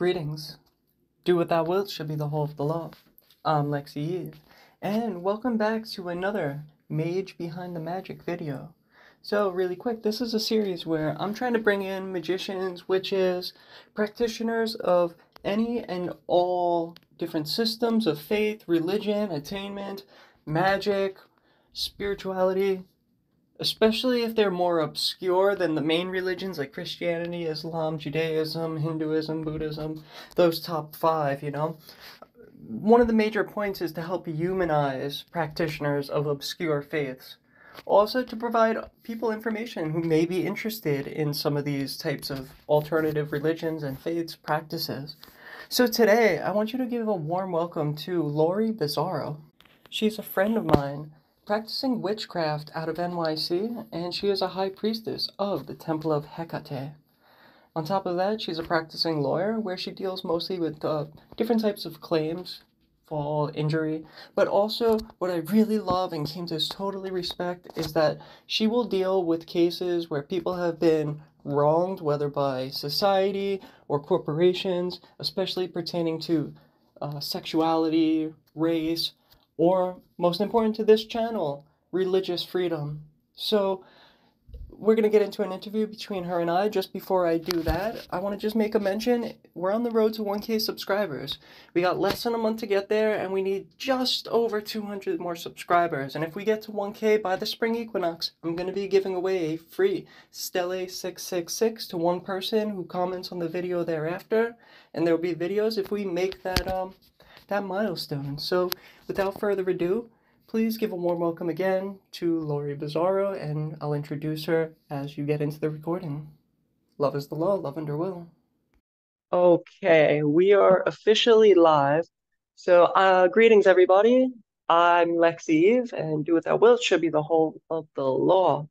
Greetings. Do what thou wilt should be the whole of the law. I'm Lexi Eve, and welcome back to another Mage Behind the Magic video. So really quick, this is a series where I'm trying to bring in magicians, witches, practitioners of any and all different systems of faith, religion, attainment, magic, spirituality, especially if they're more obscure than the main religions like Christianity, Islam, Judaism, Hinduism, Buddhism, those top five. One of the major points is to help humanize practitioners of obscure faiths. Also to provide people information who may be interested in some of these types of alternative religions and faiths practices. So today, I want you to give a warm welcome to Laurie Bizzarro. She's a friend of mine practicing witchcraft out of NYC, and she is a high priestess of the Temple of Hecate. On top of that, she's a practicing lawyer where she deals mostly with different types of claims, fall, injury, but also what I really love and came to totally respect is that she will deal with cases where people have been wronged, whether by society or corporations, especially pertaining to sexuality, race, or most important to this channel, religious freedom. So we're going to get into an interview between her and I. Just before I do that, I want to just make a mention. We're on the road to 1K subscribers. We got less than a month to get there, and we need just over 200 more subscribers. And if we get to 1K by the spring equinox, I'm going to be giving away a free Stele 666 to one person who comments on the video thereafter. And there will be videos if we make that milestone. So without further ado, please give a warm welcome again to Laurie Bizzarro, and I'll introduce her as you get into the recording. Love is the law, love under will. Okay, we are officially live. So, greetings everybody. I'm Lexi Eve, and do what thou wilt should be the whole of the law.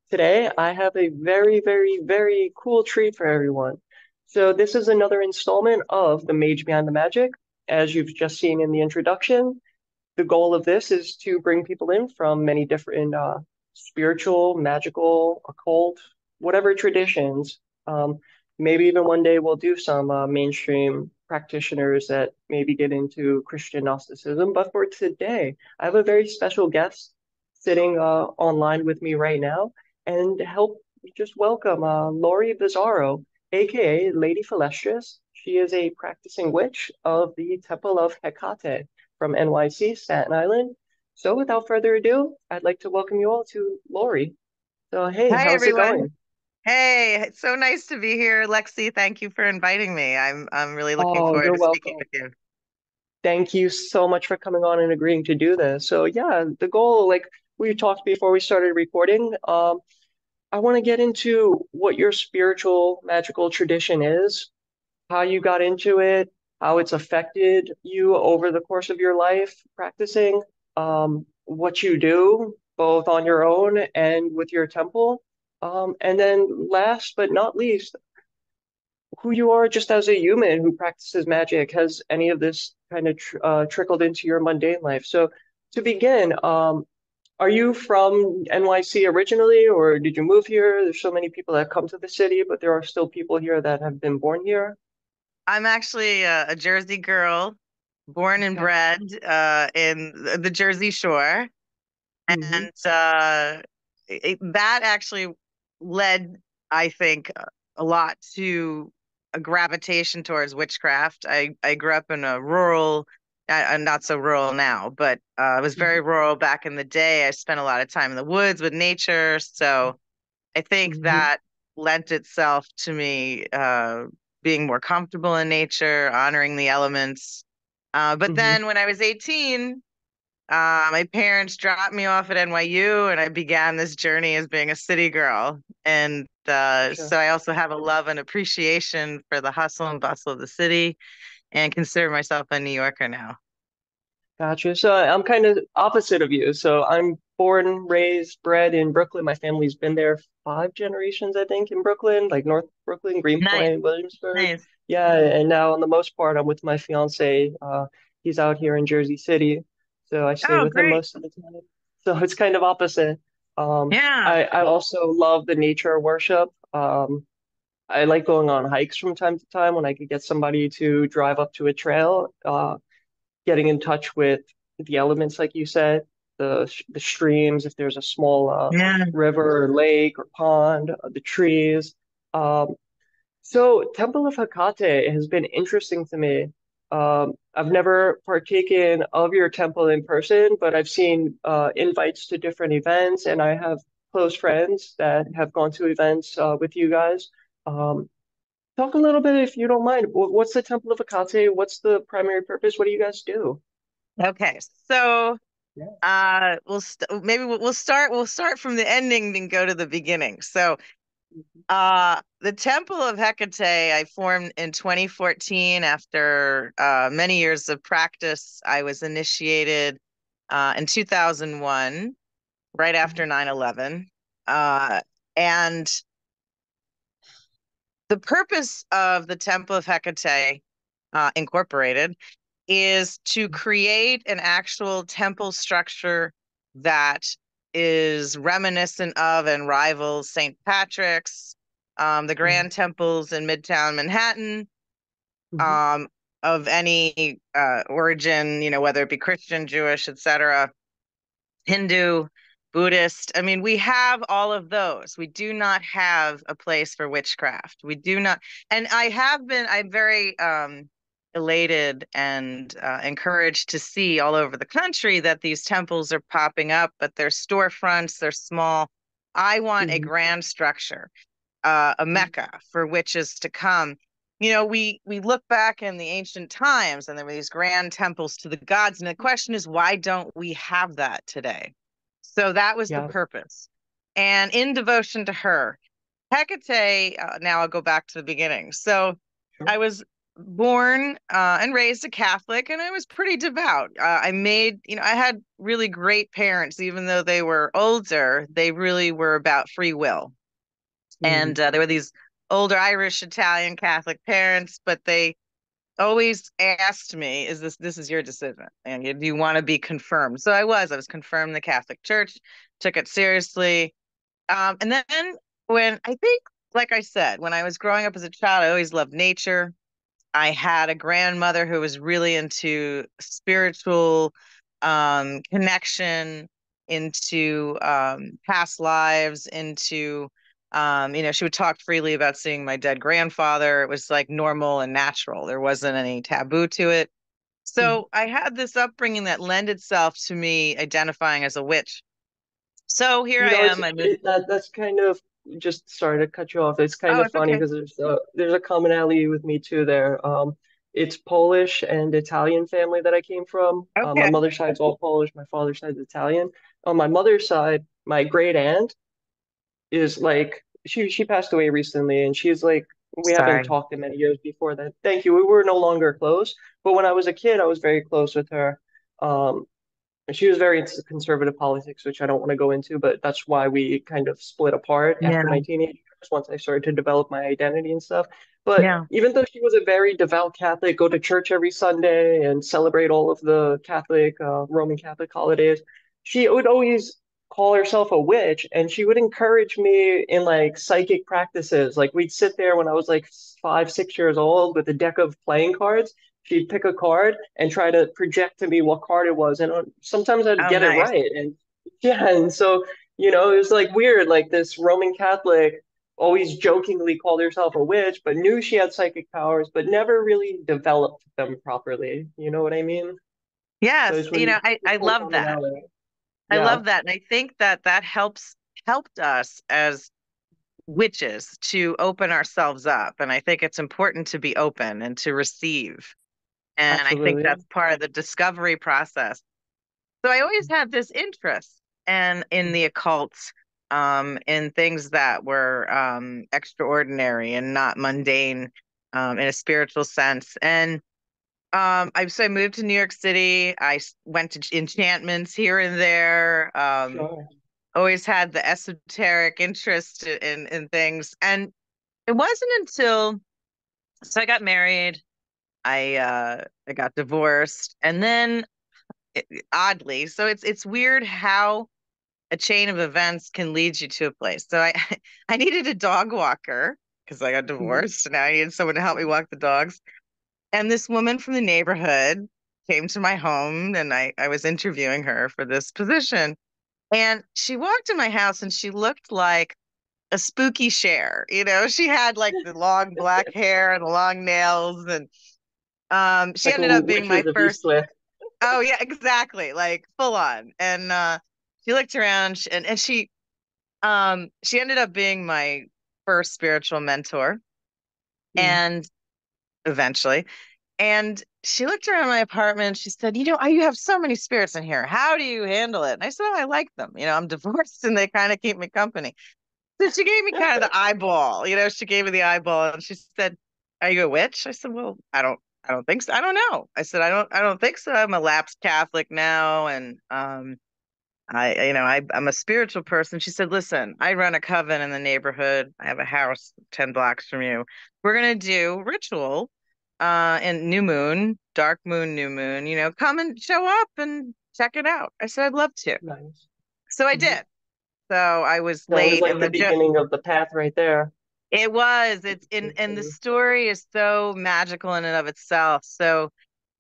Today, I have a very, very, very cool treat for everyone. So this is another installment of the Mage Behind the Magick, as you've just seen in the introduction. The goal of this is to bring people in from many different spiritual, magical, occult, whatever traditions. Maybe even one day we'll do some mainstream practitioners that maybe get into Christian Gnosticism. But for today, I have a very special guest sitting online with me right now, and help just welcome Laurie Bizzarro, aka Lady Thalestris. She is a practicing witch of the Temple of Hecate from NYC, Staten Island. So without further ado, I'd like to welcome you all to Laurie. So hey, Hi, how's it everyone. going? Hey, it's so nice to be here, Lexi. Thank you for inviting me. I'm really looking Oh, forward you're to speaking welcome. with you. Thank you so much for coming on and agreeing to do this. So yeah, the goal, like we talked before we started recording, I want to get into what your spiritual magical tradition is, how you got into it, how it's affected you over the course of your life practicing, what you do both on your own and with your temple. And then last but not least, who you are just as a human who practices magic. Has any of this kind of trickled into your mundane life? So to begin, are you from NYC originally, or did you move here? There's so many people that come to the city, but there are still people here that have been born here. I'm actually a Jersey girl, born and Okay. bred in the Jersey Shore, Mm-hmm. and that actually led, I think, a lot to a gravitation towards witchcraft. I grew up in a rural, not so rural now, but it was very rural back in the day. I spent a lot of time in the woods with nature, so I think Mm-hmm. that lent itself to me being more comfortable in nature, honoring the elements. But Mm-hmm. then when I was 18, my parents dropped me off at NYU, and I began this journey as being a city girl. And Gotcha. so I also have a love and appreciation for the hustle and bustle of the city, and consider myself a New Yorker now. Gotcha. So I'm kind of opposite of you. So I'm born, raised, bred in Brooklyn. My family's been there 5 generations, I think, in Brooklyn, like North Brooklyn, Nice, Greenpoint, Williamsburg. nice. Yeah, and now on the most part, I'm with my fiance. He's out here in Jersey City, so I stay Oh, with him great. most of the time. So it's kind of opposite. Yeah. I also love the nature worship. I like going on hikes from time to time when I could get somebody to drive up to a trail, getting in touch with the elements, like you said, the streams, if there's a small Yeah. river or lake or pond, the trees. Um, so Temple of Hecate has been interesting to me. I've never partaken of your temple in person, but I've seen invites to different events, and I have close friends that have gone to events with you guys. Um, Talk a little bit, if you don't mind. What's the Temple of Hecate? What's the primary purpose? What do you guys do? Okay. So Yeah. maybe we'll start from the ending and go to the beginning. So Mhm. the Temple of Hecate I formed in 2014 after many years of practice. I was initiated in 2001, right after 9/11. Uh, and the purpose of the Temple of Hecate Incorporated is to create an actual temple structure that is reminiscent of and rivals St. Patrick's, the Mhm. Grand Temples in Midtown Manhattan, Mhm. um, of any origin, whether it be Christian, Jewish, etc. Hindu, Buddhist. I mean, we have all of those. We do not have a place for witchcraft. We do not. And I'm very elated and encouraged to see all over the country that these temples are popping up, but they're storefronts, they're small. I want a Mhm. grand structure, a mecca for witches to come. We look back in the ancient times and there were these grand temples to the gods, and the question is, why don't we have that today? So that was the Yeah. purpose. And in devotion to her, Hecate, now I'll go back to the beginning. So Sure. I was born and raised a Catholic, and I was pretty devout. I had really great parents, even though they were older, they really were about free will. Mm. And there were these older Irish, Italian Catholic parents, but they always asked me, this is your decision? And do you want to be confirmed? So I was confirmed in the Catholic Church, took it seriously. And then when I think, like I said, when I was growing up as a child, I always loved nature. I had a grandmother who was really into spiritual connection, into past lives, into, she would talk freely about seeing my dead grandfather. It was like normal and natural. There wasn't any taboo to it. Mhm. So I had this upbringing that lent itself to me identifying as a witch. So here I am. I moved. That's kind of, just sorry to cut you off. It's kind Oh, of it's funny okay. because there's a commonality with me too there. It's Polish and Italian family that I came from. My Okay. mother's side's all Polish. My father's side's Italian. On my mother's side, my great aunt is like she passed away recently, and she's like, we haven't Sorry. talked in many years before that. Thank you. We were no longer close, but when I was a kid, I was very close with her. Um, and she was very into conservative politics, which I don't want to go into, but that's why we kind of split apart Yeah. after my teenage years once I started to develop my identity and stuff. But Yeah. even though she was a very devout Catholic, go to church every Sunday and celebrate all of the Catholic, Roman Catholic holidays, she would always call herself a witch, and she would encourage me in like psychic practices. Like we'd sit there when I was like 5, 6 years old with a deck of playing cards. She'd pick a card and try to project to me what card it was, and sometimes I'd Oh, get it nice. right. And yeah, and so it was like weird. Like this Roman Catholic always jokingly called herself a witch, but knew she had psychic powers, but never really developed them properly. You know what I mean? So Yes, it's when I cool love that. commonality. I Yeah, love that. And I think that that helped us as witches to open ourselves up. And I think it's important to be open and to receive. And I think absolutely. that's part of the discovery process. So I always had this interest and in the occult, in things that were extraordinary and not mundane, in a spiritual sense. And so I moved to New York City. Went to enchantments here and there. Sure. Always had the esoteric interest in things. And it wasn't until I got married, I got divorced, and then oddly, so it's weird how a chain of events can lead you to a place. So I I needed a dog walker because I got Mm-hmm. divorced and now I needed someone to help me walk the dogs. And this woman from the neighborhood came to my home and I was interviewing her for this position. And she walked in my house and she looked like a spooky Cher. She had like the long black hair and the long nails and she Like a ended up being my Witches of first. Eastwick. Oh yeah, exactly. Like full on. And she looked around and she ended up being my first spiritual mentor Mm-hmm. and eventually. And she looked around my apartment. She said, you have so many spirits in here. How do you handle it? And I said, oh, I like them. I'm divorced and they kind of keep me company. So she gave me kind of the eyeball. She gave me the eyeball and she said, are you a witch? I said, well, I don't think so. I don't know. I said, I don't think so. I'm a lapsed Catholic now. And, I'm a spiritual person. She said, listen, I run a coven in the neighborhood. I have a house 10 blocks from you. We're going to do ritual, and new moon, dark moon, new moon, come and show up and check it out. I said, I'd love to. Nice. So I Mm-hmm. did. So I was That was late like and the beginning of the path right there. it was, it's in, and the story is so magical in and of itself. So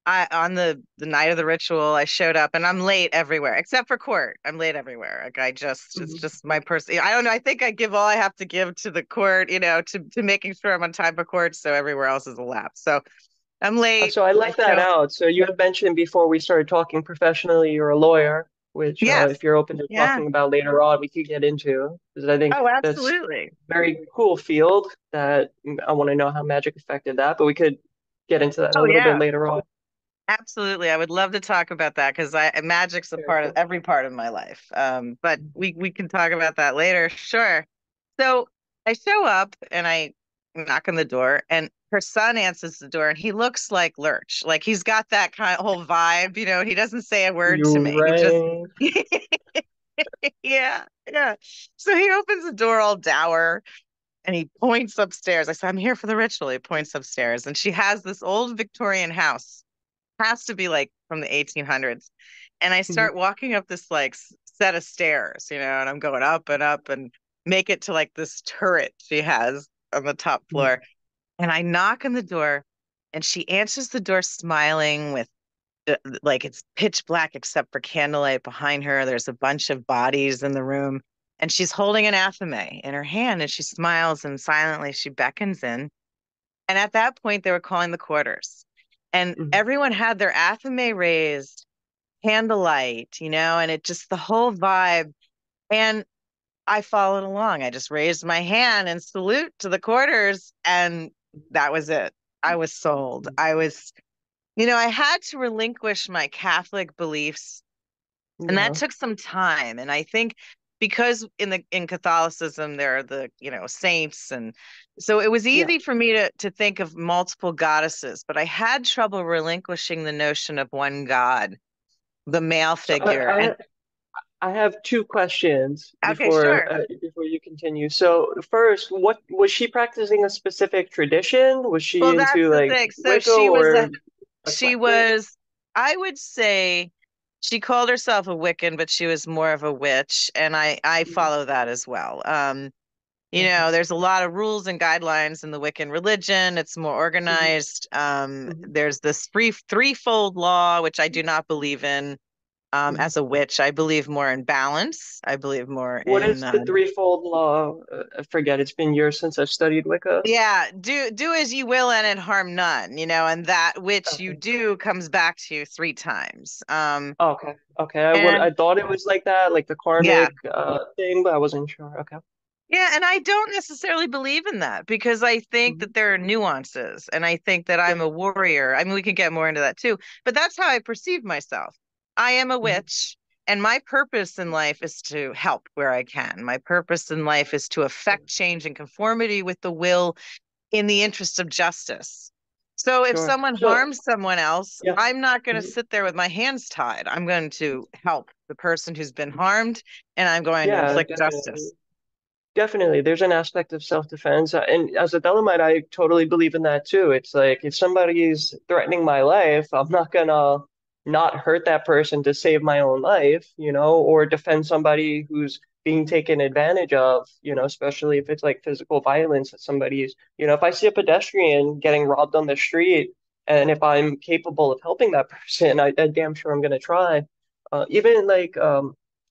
I on the night of the ritual, I showed up and I'm late everywhere except for court. I'm late everywhere. Like it's Mm-hmm. just my person. I don't know. I think I give all I have to give to the court, to making sure I'm on time for court. So everywhere else is a lapse. So I'm late. So I I left that show. out. So you had mentioned before we started talking professionally, you're a lawyer, which Yes. if you're open to Yeah. talking about later on, we could get into, because I think Oh, that's absolutely. a very cool field that I want to know how magic affected that, but we could get into that a Oh, little bit yeah. later on. Absolutely. I would love to talk about that because magic's a Very part of cool. every part of my life. But we can talk about that later. Sure. So I show up and I knock on the door, and her son answers the door, and he looks like Lurch. Like he's got that kind of whole vibe. He doesn't say a word to You me. He just, rang. yeah, yeah. So he opens the door all dour and he points upstairs. I said, I'm here for the ritual. He points upstairs, and she has this old Victorian house, has to be like from the 1800s. And I Mhm, start walking up this like set of stairs, and I'm going up and make it to like this turret she has on the top mhm, floor. And I knock on the door and she answers the door smiling with like it's pitch black except for candlelight behind her. There's a bunch of bodies in the room and she's holding an athame in her hand and she smiles and silently she beckons in. And at that point, they were calling the quarters. And mhm, everyone had their athame raised, candlelight, and it just the whole vibe. And I followed along. I just raised my hand and salute to the quarters, and that was it. I was sold. mhm. I had to relinquish my Catholic beliefs, and that Yeah, took some time. And I think because in Catholicism there are the saints, and so it was yeah. easy for me to think of multiple goddesses, but I had trouble relinquishing the notion of one God, the male So figure. And I have two questions okay, sure. before you continue. So first, what was she practicing a specific tradition? Was she Well, that's into the like thing. So Wicca or she eclectic? was, I would say, she called herself a Wiccan, but she was more of a witch, and I Mhm. follow that as well. Okay. There's a lot of rules and guidelines in the Wiccan religion. It's more Mhm, organized. mhm, There's this threefold law, which I do not believe in. mhm. As a witch, I believe more in balance. I believe more What in is the threefold law? I forget. It's been years since I've studied Wicca. yeah, do as you will and harm none, and that which you Okay. do comes back to you three times. Okay. Okay. And I thought it was like that, like the yeah, karmic thing, but I wasn't sure. Okay. yeah, and I don't necessarily believe in that because I think Mhm. that there are nuances, and I think that I'm Sure. a warrior. I mean, we can get more into that too, but that's how I perceive myself. I am a Mhm. witch, and my purpose in life is to help where I can. My purpose in life is to affect change and conformity with the will in the interest of justice. So if Sure. someone So harms someone else, yeah. I'm not going to Mhm. sit there with my hands tied. I'm going to help the person who's been harmed and I'm going to Yeah, inflict definitely. justice. Definitely. There's an aspect of self-defense. And as a Thelemite, I totally believe in that too. It's like if somebody's threatening my life, I'm not gonna not hurt that person to save my own life, or defend somebody who's being taken advantage of, especially if it's like physical violence that somebody's, if I see a pedestrian getting robbed on the street, and if I'm capable of helping that person, I damn sure I'm gonna try. Even like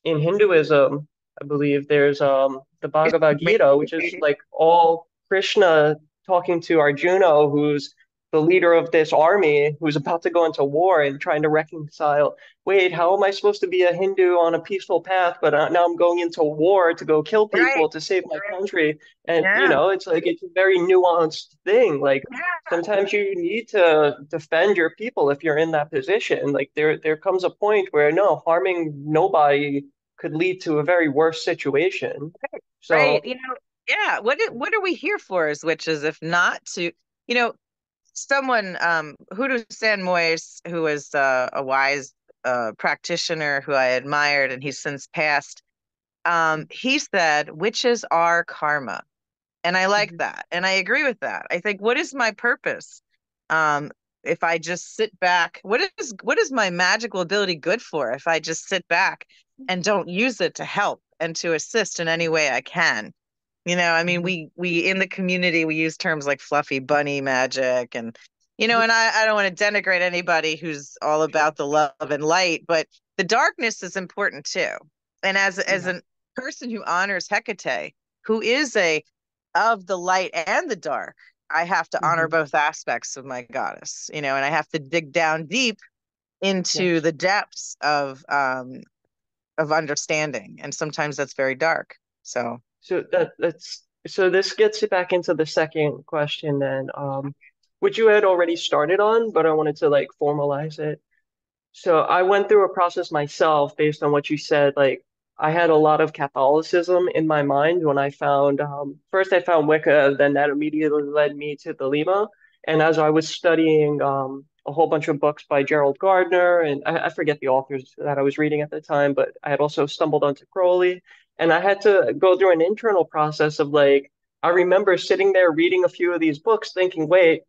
in Hinduism, I believe there's the Bhagavad Gita, which is like all Krishna talking to Arjuna, who's the leader of this army, who's about to go into war and trying to reconcile. Wait, how am I supposed to be a Hindu on a peaceful path, but now I'm going into war to go kill Right. people to save my country? And Yeah. it's like it's a very nuanced thing. Like Yeah. sometimes you need to defend your people if you're in that position. Like there comes a point where no, harming nobody could lead to a very worse situation. Right. So, Yeah. What are we here for as witches if not to, you know, someone, Hudu San Moise, who was a wise practitioner who I admired and he's since passed, he said, witches are karma. And I like mhm, that. And I agree with that. I think, what is my purpose? Um, if I just sit back, what is my magical ability good for if I just sit back and don't use it to help and to assist in any way I can? I mean, mhm, we in the community we use terms like fluffy bunny magic and and I don't want to denigrate anybody who's all sure. about the love and light, but the darkness is important too. And as Yeah. a person who honors Hecate, who is a of the light and the dark, I have to honor Hmm. both aspects of my goddess, and I have to dig down deep into Yes. the depths of understanding, and sometimes that's very dark. So, So this gets it back into the second question then, which you had already started on, but I wanted to like formalize it. So I went through a process myself based on what you said. Like I had a lot of Catholicism in my mind when I found first I found Wicca, then that immediately led me to the Lima. And as I was studying a whole bunch of books by Gerald Gardner, and I forget the authors that I was reading at the time, but I had also stumbled onto Crowley, and I had to go through an internal process of like I remember sitting there reading a few of these books, thinking, wait,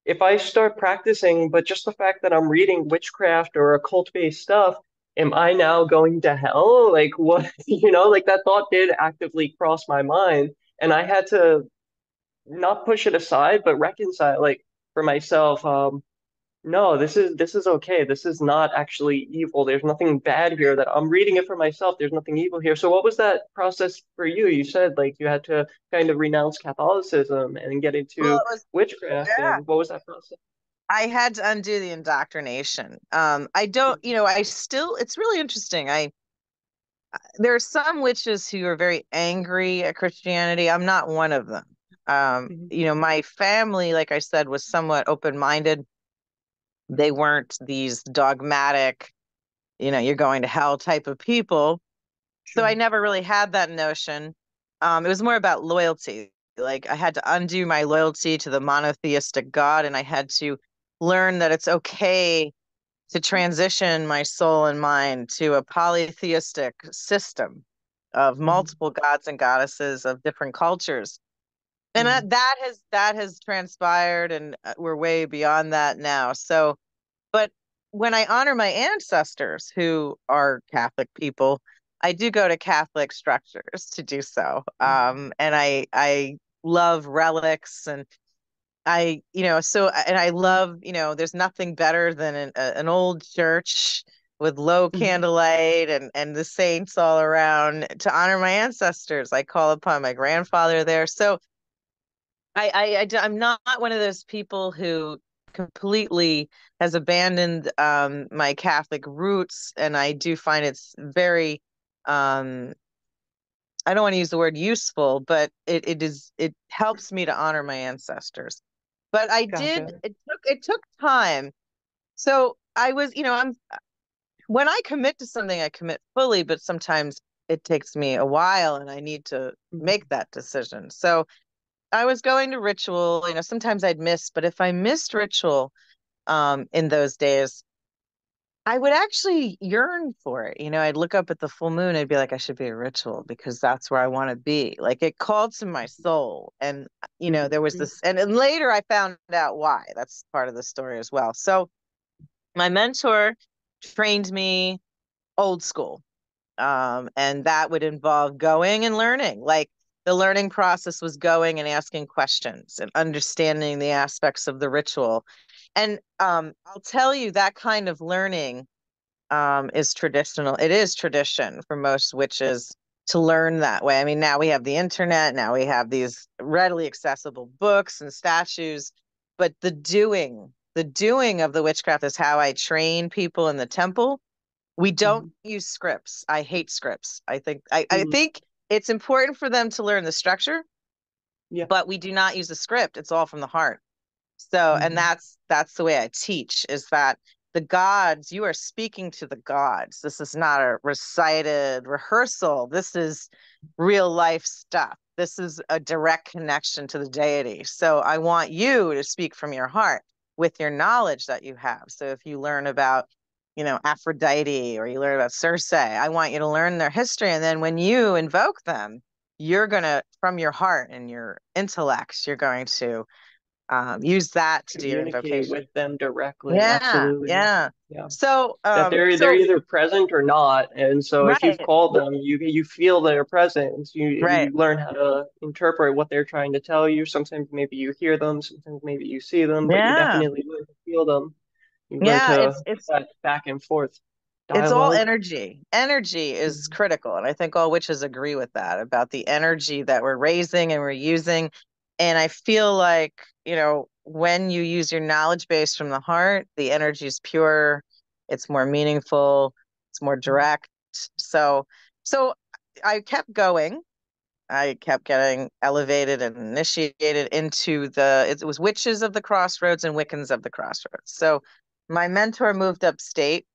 if I start practicing, but just the fact that I'm reading witchcraft or occult-based stuff, am I now going to hell? Like what, like that thought did actively cross my mind. And I had to not push it aside, but reconcile like for myself, no, this is okay. This is not actually evil. There's nothing bad here that I'm reading it for myself. There's nothing evil here. So what was that process for you? You said like you had to kind of renounce Catholicism and get well, into it was witchcraft. yeah. And what was that process? I had to undo the indoctrination. I don't, I still, it's really interesting. There are some witches who are very angry at Christianity. I'm not one of them. Mhm. My family, like I said, was somewhat open-minded. They weren't these dogmatic, you're going to hell type of people. So I Sure. never really had that notion. It was more about loyalty. Like I had to undo my loyalty to the monotheistic God, and I had to learn that it's okay to transition my soul and mind to a polytheistic system of Mhm. multiple gods and goddesses of different cultures. And Mhm. that has transpired, and we're way beyond that now. So, but when I honor my ancestors who are Catholic people, I do go to Catholic structures to do so. Mhm. And I love relics and and I love, there's nothing better than an old church with low Mhm. candlelight and the saints all around to honor my ancestors. I call upon my grandfather there. So I'm not one of those people who completely has abandoned my Catholic roots, and I do find it's very um, I don't want to use the word useful, but it helps me to honor my ancestors. But Gotcha. it took time. So I was, I'm when I commit to something, I commit fully, but sometimes it takes me a while and I need to Mhm. make that decision. So I was going to ritual, sometimes I'd miss, but if I missed ritual in those days, I would actually yearn for it. I'd look up at the full moon, I'd be like, I should be a ritual because that's where I want to be. Like it called to my soul. And, there was Mhm. this, and later I found out why. That's part of the story as well. So my mentor trained me old school. And that would involve going and learning. Like the learning process was going and asking questions and understanding the aspects of the ritual. And I'll tell you that kind of learning is traditional. It is tradition for most witches to learn that way. I mean, now we have the internet, now we have these readily accessible books and statues, but the doing of the witchcraft is how I train people in the temple. We don't Mm-hmm. use scripts. I hate scripts. I Mm-hmm. think it's important for them to learn the structure, Yeah. but we do not use a script. It's all from the heart. So, and Mm-hmm. that's the way I teach is that the gods, you are speaking to the gods. This is not a recited rehearsal. This is real life stuff. This is a direct connection to the deity. So I want you to speak from your heart with your knowledge that you have. So if you learn about, Aphrodite or you learn about Circe, I want you to learn their history. And then when you invoke them, you're going to, from your heart and your intellect, you're going to use that to do your Communicate invocation. with them directly. Yeah, Absolutely. yeah. Yeah. So, That they're either present or not, and so if you've right, called them, you feel their presence. right. You learn how to interpret what they're trying to tell you. Sometimes maybe you hear them, sometimes maybe you see them, but you Yeah, definitely learn to feel them. You learn yeah. to It's have it's that back and forth it's all dialogue. energy. Energy is Mhm. critical, and I think all witches agree with that about the energy that we're raising and we're using. And I feel like, when you use your knowledge base from the heart, the energy is pure, it's more meaningful, it's more direct. So, so I kept going. I kept getting elevated and initiated into it was Witches of the Crossroads and Wiccans of the Crossroads. So my mentor moved upstate.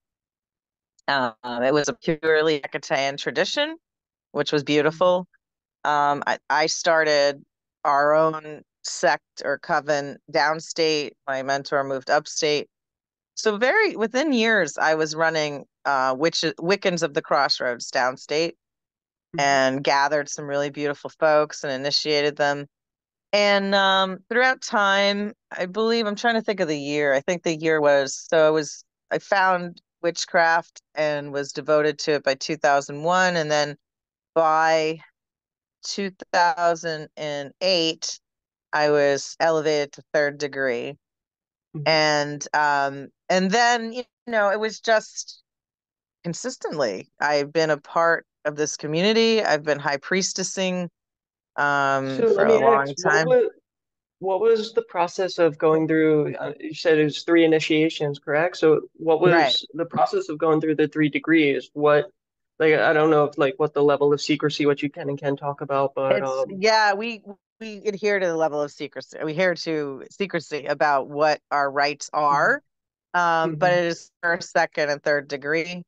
It was a purely Hecatean tradition, which was beautiful. I started our own sect or coven downstate. My mentor moved upstate. So very within years, I was running Wiccans of the Crossroads downstate Mhm. and gathered some really beautiful folks and initiated them. And throughout time, I believe I'm trying to think of the year. I think the year was I found witchcraft and was devoted to it by 2001, and then by 2008, I was elevated to third degree. Mhm. And then it was just consistently. I've been a part of this community. I've been high priestessing So for let a me ask, long time. what was the process of going through? You said it was three initiations, correct? So what Right. was the process of going through the three degrees? What, like, I don't know if like what the level of secrecy, what you can and can talk about, but It's yeah, we adhere to the level of secrecy. We adhere to secrecy about what our rights Mhm. are. But Mhm. it is first, second, and third degree.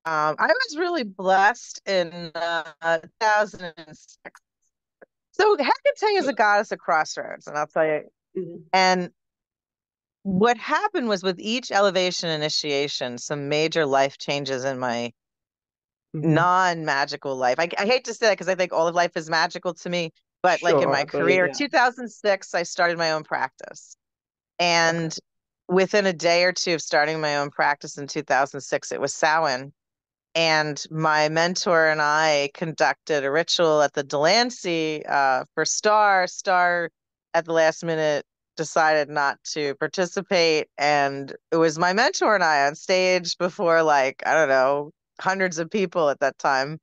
I was really blessed in 2006. So Hecate is So, a goddess of crossroads, and I'll tell you. mhm. And what happened was with each elevation initiation, some major life changes in my Mhm. non-magical life. I hate to say that because I think all of life is magical to me, but like in my Sure, but career, yeah, 2006, I started my own practice. okay. And within a day or two of starting my own practice in 2006, it was Samhain. And my mentor and I conducted a ritual at the Delancey for Star. Star at the last minute decided not to participate. And it was my mentor and I on stage before, like, I don't know, hundreds of people at that time.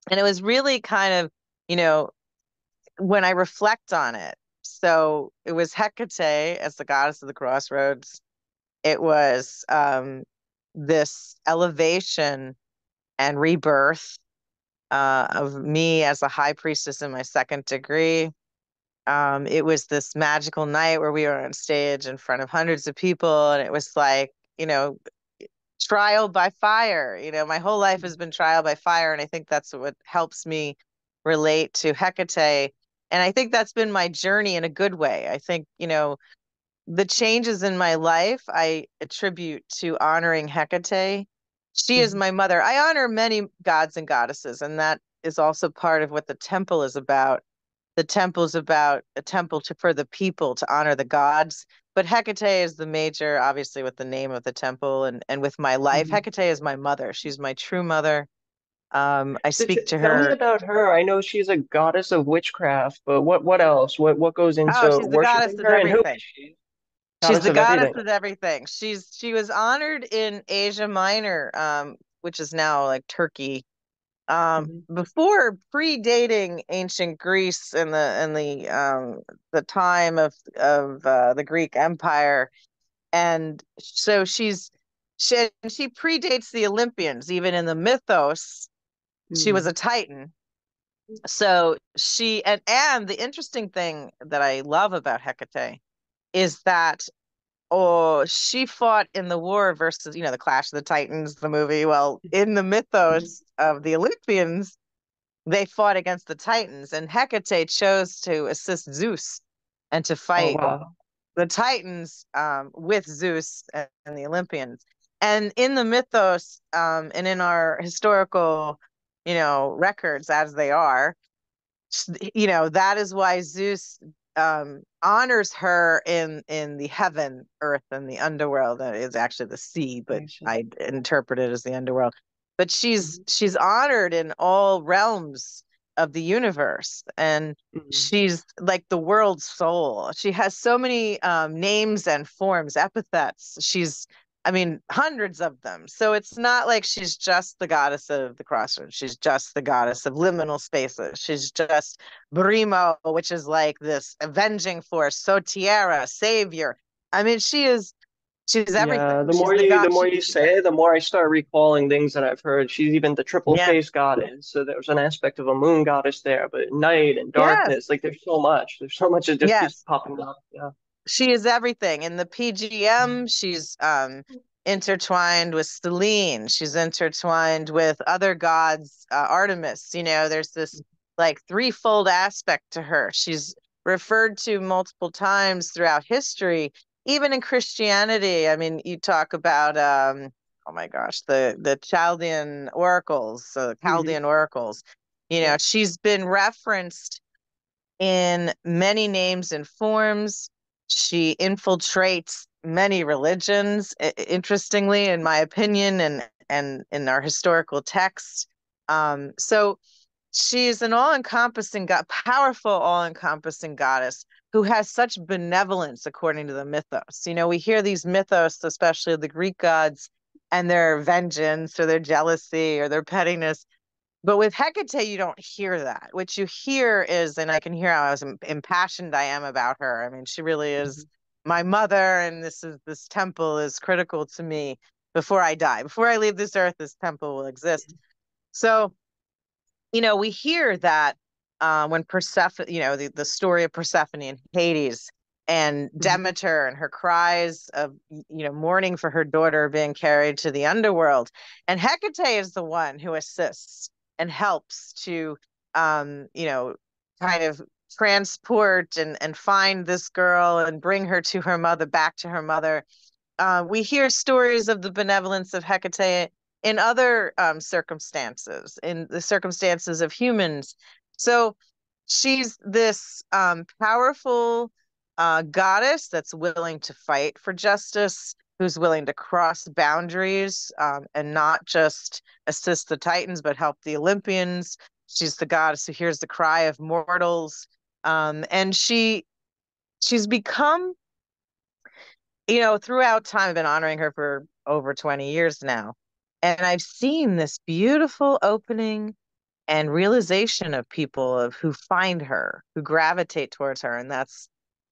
And it was really kind of, you know, when I reflect on it. So it was Hecate as the goddess of the crossroads. It was this elevation and rebirth of me as a high priestess in my second degree. It was this magical night where we were on stage in front of hundreds of people, and it was like, trial by fire. My whole life has been trial by fire, and I think that's what helps me relate to Hecate. And I think that's been my journey in a good way. I think, the changes in my life I attribute to honoring Hecate. She is Mhm. my mother. I honor many gods and goddesses, and that is also part of what the temple is about. The temple is about a temple for the people to honor the gods. But Hecate is the major, obviously, with the name of the temple and with my life. Mhm. Hecate is my mother. She's my true mother. I So speak to tell me her. about her. I know she's a goddess of witchcraft, but what else? What goes Oh, into she's the goddess worshiping of her, and who everything. is she? She's Goddess the of goddess everything. of everything. She was honored in Asia Minor, which is now like Turkey. Hmm. Before predating ancient Greece and the time of the Greek Empire, and so she predates the Olympians. Even in the mythos, she was Hmm. a Titan. So and the interesting thing that I love about Hecate is that she fought in the war versus, the Clash of the Titans, the movie. Well, in the mythos of the Olympians, they fought against the Titans, and Hecate chose to assist Zeus and to Oh fight wow. the Titans with Zeus and the Olympians. And in the mythos, and in our historical, records as they are, that is why Zeus honors her in the heaven, earth, and the underworld. That is actually the sea, but I see. I interpret it as the underworld. But she's Hmm. she's honored in all realms of the universe, and Hmm. she's like the world's soul. She has so many names and forms, epithets. I mean, hundreds of them. So it's not like she's just the goddess of the crossroads. She's just the goddess of liminal spaces. She's just Brimo, which is like this avenging force, Sotiera, savior. I mean, she's Yeah, everything. She's the the god. more you say it, the more I start recalling things that I've heard. She's even the triple Yeah. face goddess. So there's an aspect of a moon goddess there, but night and Yes. darkness, like there's so much. There's so much that just keeps Yes. popping up. Yeah. She is everything. In the PGM, she's intertwined with Selene. She's intertwined with other gods, Artemis. There's this like threefold aspect to her. She's referred to multiple times throughout history, even in Christianity. I mean, you talk about oh my gosh, the Chaldean oracles, Hmm. Chaldean oracles. Yeah. She's been referenced in many names and forms. She infiltrates many religions, interestingly, in my opinion, and in our historical texts. So she's an all-encompassing god, powerful, all-encompassing goddess who has such benevolence according to the mythos. We hear these mythos, especially of the Greek gods, and their vengeance or their jealousy or their pettiness. But with Hecate, you don't hear that. What you hear is, and I can hear how impassioned I am about her. I mean, she really is Hmm. my mother, and this temple is critical to me before I die. Before I leave this earth, this temple will exist. So, we hear that when Persephone, the story of Persephone and Hades and Hmm. Demeter and her cries of, mourning for her daughter being carried to the underworld. And Hecate is the one who assists and helps to, kind of transport and find this girl and bring her to her mother, back to her mother. We hear stories of the benevolence of Hecate in other circumstances, in the circumstances of humans. So she's this powerful goddess that's willing to fight for justice, who's willing to cross boundaries and not just assist the Titans, but help the Olympians. She's the goddess who hears the cry of mortals. And she's become, throughout time, I've been honoring her for over 20 years now. And I've seen this beautiful opening and realization of people of who find her, who gravitate towards her. And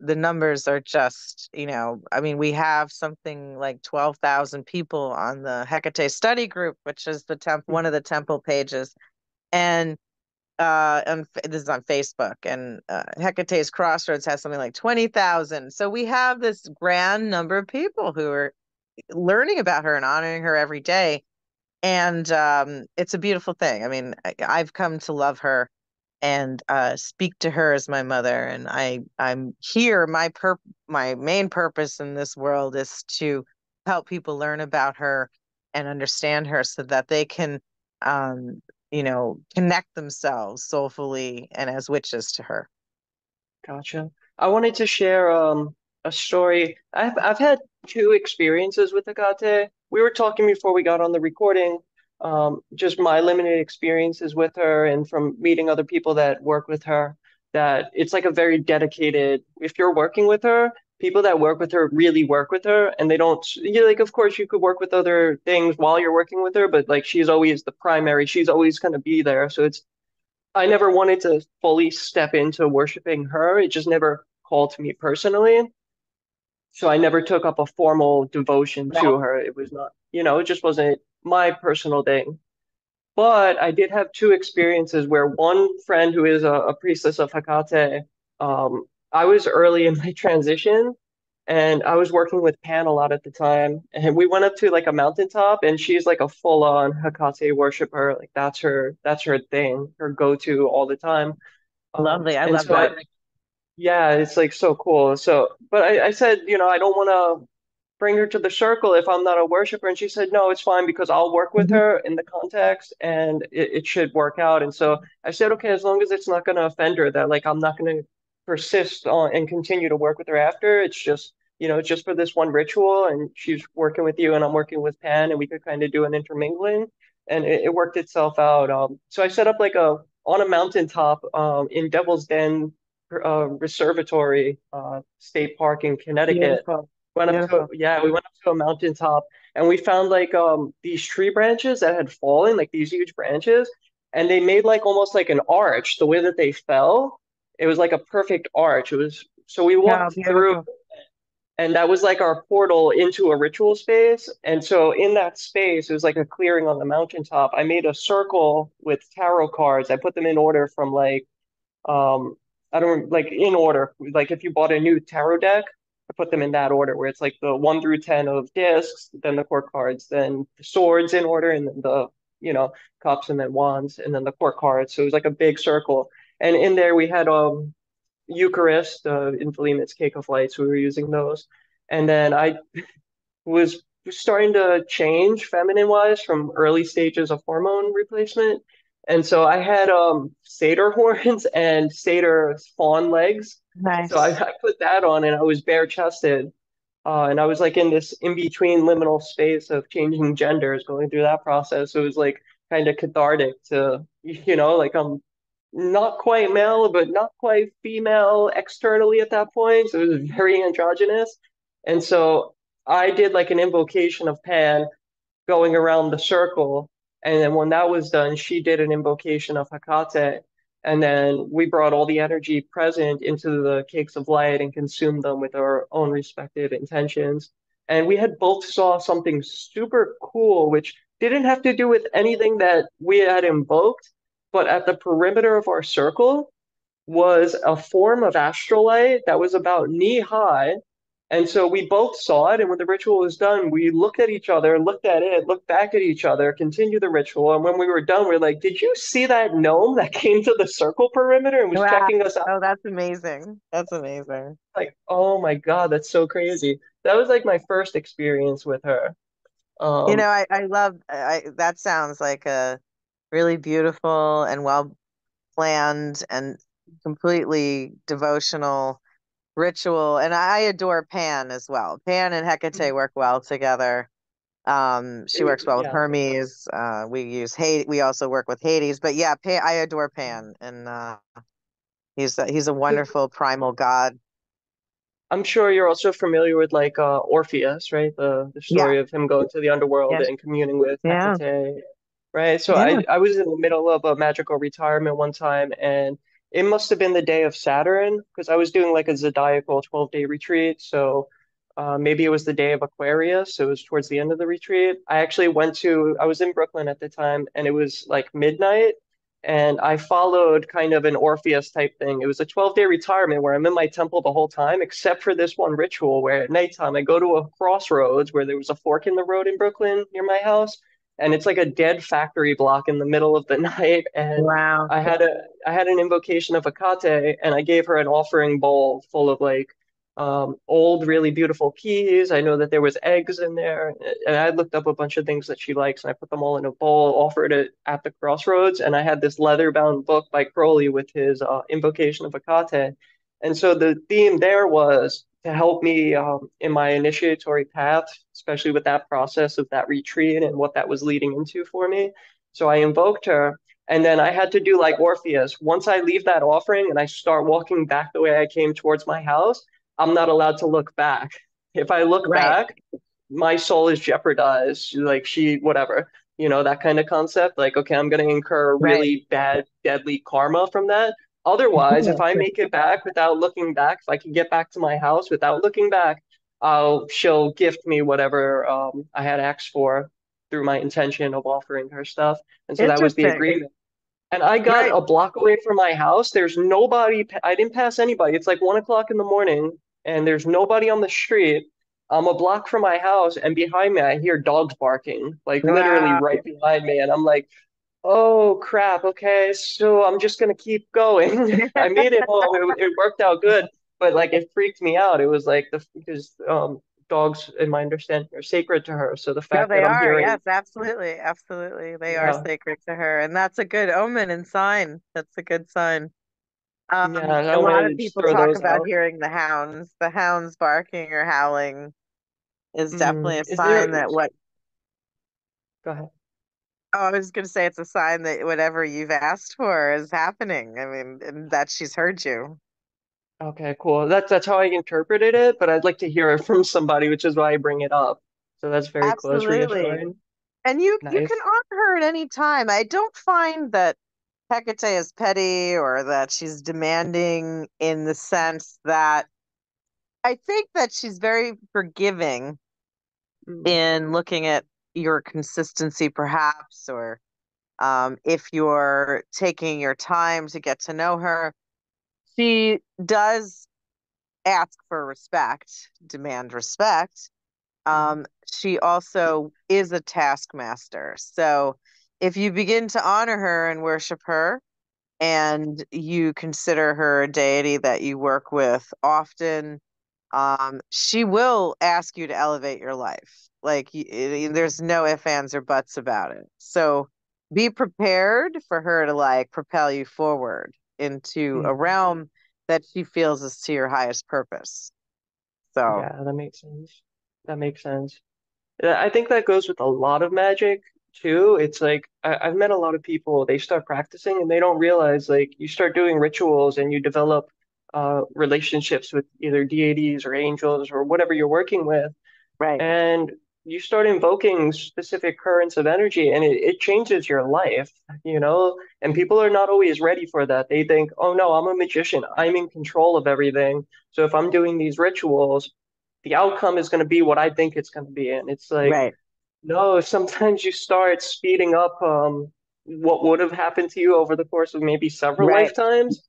the numbers are just, I mean, we have something like 12,000 people on the Hecate study group, which is one of Hmm. the temple pages. And this is on Facebook, and Hecate's Crossroads has something like 20,000. So we have this grand number of people who are learning about her and honoring her every day. And it's a beautiful thing. I mean, I've come to love her and speak to her as my mother. And I'm here. My main purpose in this world is to help people learn about her and understand her so that they can, um, connect themselves soulfully and as witches to her. Gotcha. I wanted to share a story. I've had two experiences with Hecate. We were talking before we got on the recording. just my limited experiences with her and from meeting other people that work with her, that it's like a very dedicated, if you're working with her, people that work with her really work with her and they don't, like, of course, you could work with other things while you're working with her, but like she's always the primary, she's always going to be there. So I never wanted to fully step into worshiping her. It just never called to me personally. So I never took up a formal devotion to her. It was not, it just wasn't my personal thing. But I did have two experiences where one friend who is a priestess of Hecate, I was early in my transition and I was working with Pan a lot at the time. And we went up to like a mountaintop and she's like a full-on Hecate worshiper. Like that's her thing, her go-to all the time. Lovely. I And love so that. yeah, it's like so cool. So, but I said, I don't want to bring her to the circle if I'm not a worshiper. And she said, no, it's fine because I'll work with Mhm. her in the context and it should work out. And so I said, okay, as long as it's not going to offend her, that like I'm not going to persist on and continue to work with her after. It's just, it's just for this one ritual and she's working with you and I'm working with Pan and we could kind of do an intermingling and it worked itself out. So I set up like on a mountaintop in Devil's Den Reservatory State Park in Connecticut. Beautiful. Went up to Beautiful. yeah, we went up to a mountaintop and we found like these tree branches that had fallen, like these huge branches, and they made like almost like an arch. The way that they fell, it was like a perfect arch. It was so we Yeah, walked through beautiful. and that was like our portal into a ritual space. And so in that space, it was like a clearing on the mountaintop. I made a circle with tarot cards. I put them in order from like I don't like in order. Like if you bought a new tarot deck, I put them in that order where it's like the 1 through 10 of discs, then the court cards, then the swords in order, and then the cups and then wands, and then the court cards. So it was like a big circle. And in there we had Eucharist, in Philemon's Cake of Lights. We were using those. And then I was starting to change feminine wise from early stages of hormone replacement. And so I had satyr horns and satyr fawn legs. So I, Nice. I put that on and I was bare chested. And I was like in this in between liminal space of changing genders, going through that process. So it was like kind of cathartic to, like I'm not quite male, but not quite female externally at that point. So it was very androgynous. And so I did like an invocation of Pan going around the circle. And then when that was done, she did an invocation of Hecate. And then we brought all the energy present into the cakes of light and consumed them with our own respective intentions. And we had both saw something super cool, which didn't have to do with anything that we had invoked, but at the perimeter of our circle was a form of astrolite that was about knee high. And so we both saw it. And when the ritual was done, we looked at each other, looked at it, looked back at each other, continued the ritual. And when we were done, we are like, did you see that gnome that came to the circle perimeter and was Wow. checking us out? Oh, that's amazing. That's amazing. Like, oh my God, that's so crazy. That was like my first experience with her. Um, I love that sounds like a really beautiful and well planned and completely devotional ritual. And I adore Pan as well. Pan and Hecate work well together. She works well with yeah. Hermes. We use Hades. We also work with Hades. But yeah, Pan, I adore Pan, and he's a wonderful primal god. I'm sure you're also familiar with like Orpheus, right? The Yeah, story of him going to the underworld yeah, and communing with yeah, Hecate, right? So yeah. I was in the middle of a magical retirement one time, and it must have been the day of Saturn because I was doing like a zodiacal 12-day retreat. So maybe it was the day of Aquarius. So it was towards the end of the retreat. I was in Brooklyn at the time, and it was like midnight. And I followed kind of an Orpheus type thing. It was a 12-day retirement where I'm in my temple the whole time, except for this one ritual where at nighttime I go to a crossroads where there was a fork in the road in Brooklyn near my house, and it's like a dead factory block in the middle of the night. And Wow. I had an invocation of Hecate, and I gave her an offering bowl full of like old, really beautiful keys. I know that there was eggs in there, and I looked up a bunch of things that she likes, and I put them all in a bowl, offered it at the crossroads, and I had this leather-bound book by Crowley with his invocation of Hecate. And so the theme there was to help me in my initiatory path, especially with that process of that retreat and what that was leading into for me. So I invoked her, and then I had to do like Orpheus. Once I leave that offering and I start walking back the way I came towards my house, I'm not allowed to look back. If I look Right, back, my soul is jeopardized. Like she, whatever, that kind of concept. Like, okay, I'm going to incur right. really bad, deadly karma from that. Otherwise, if I make it back without looking back, if I can get back to my house without looking back, she'll gift me whatever I had asked for through my intention of offering her stuff. And so that was the Interesting. agreement. And I got Right. a block away from my house. There's nobody. I didn't pass anybody. It's like 1 o'clock in the morning, and there's nobody on the street. I'm a block from my house, and behind me, I hear dogs barking, like literally Wow. right behind me. And I'm like, oh crap. Okay, so I'm just gonna keep going. I made it home. It worked out good, but like it freaked me out. It was like because dogs, in my understanding, are sacred to her. So the No, fact they that I'm are. hearing, Yes, absolutely. Absolutely. They are yeah, sacred to her. And that's a good omen and sign. That's a good sign. yeah, I A lot wanted of to just people throw talk those about out. hearing the hounds. The hounds barking or howling is definitely a Is there? sign that what, Go ahead. oh, I was going to say it's a sign that whatever you've asked for is happening. I mean, and that she's heard you. Okay, cool. That's how I interpreted it, but I'd like to hear it from somebody, which is why I bring it up. So that's very cool. That's Absolutely. reassuring. And you can Nice. honor her at any time. I don't find that Hecate is petty or that she's demanding in the sense that I think that she's very forgiving Mm, in looking at your consistency, perhaps, or if you're taking your time to get to know her. She does ask for respect, demand respect. mhm, She also is a taskmaster. So if you begin to honor her and worship her, and you consider her a deity that you work with often, she will ask you to elevate your life. Like mhm, there's no ifs, ands, or buts about it. So be prepared for her to like propel you forward into a mhm. realm that she feels is to your highest purpose. So, Yeah, that makes sense. That makes sense. Yeah, I think that goes with a lot of magic too. It's like I've met a lot of people, they start practicing and they don't realize like you start doing rituals and you develop relationships with either deities or angels or whatever you're working with. right, And you start invoking specific currents of energy and it changes your life. And people are not always ready for that. They think, oh no, I'm a magician, I'm in control of everything, so if I'm doing these rituals, the outcome is going to be what I think it's going to be. And it's like, right, no, sometimes you start speeding up what would have happened to you over the course of maybe several right. lifetimes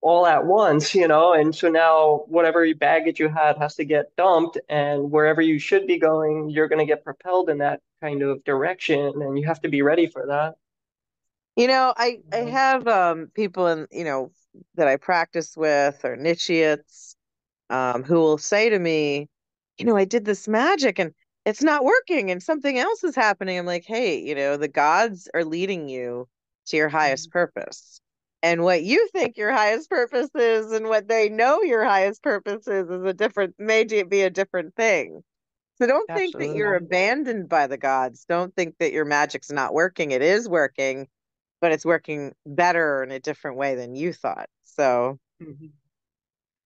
all at once. And so now whatever baggage you had has to get dumped, and wherever you should be going, you're going to get propelled in that kind of direction, and you have to be ready for that. I have people that I practice with or initiates who will say to me, I did this magic and it's not working and something else is happening. I'm like, hey, the gods are leading you to your highest Mhm. purpose. And what you think your highest purpose is and what they know your highest purpose is be a different thing. So don't think that you're Absolutely. abandoned by the gods. Don't think that your magic's not working. It is working, but it's working better in a different way than you thought. So, Mhm.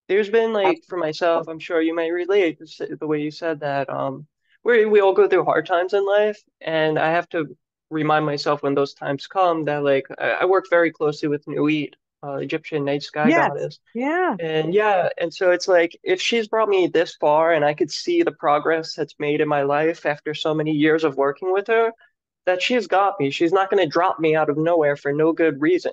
There's been ab- like for myself, I'm sure you might relate the way you said that we all go through hard times in life, and I have to remind myself when those times come that like I work very closely with Nuit, Egyptian night sky yes, goddess. yeah, And yeah, and so it's like if she's brought me this far and I could see the progress that's made in my life after so many years of working with her, that she's got me. She's not going to drop me out of nowhere for no good reason.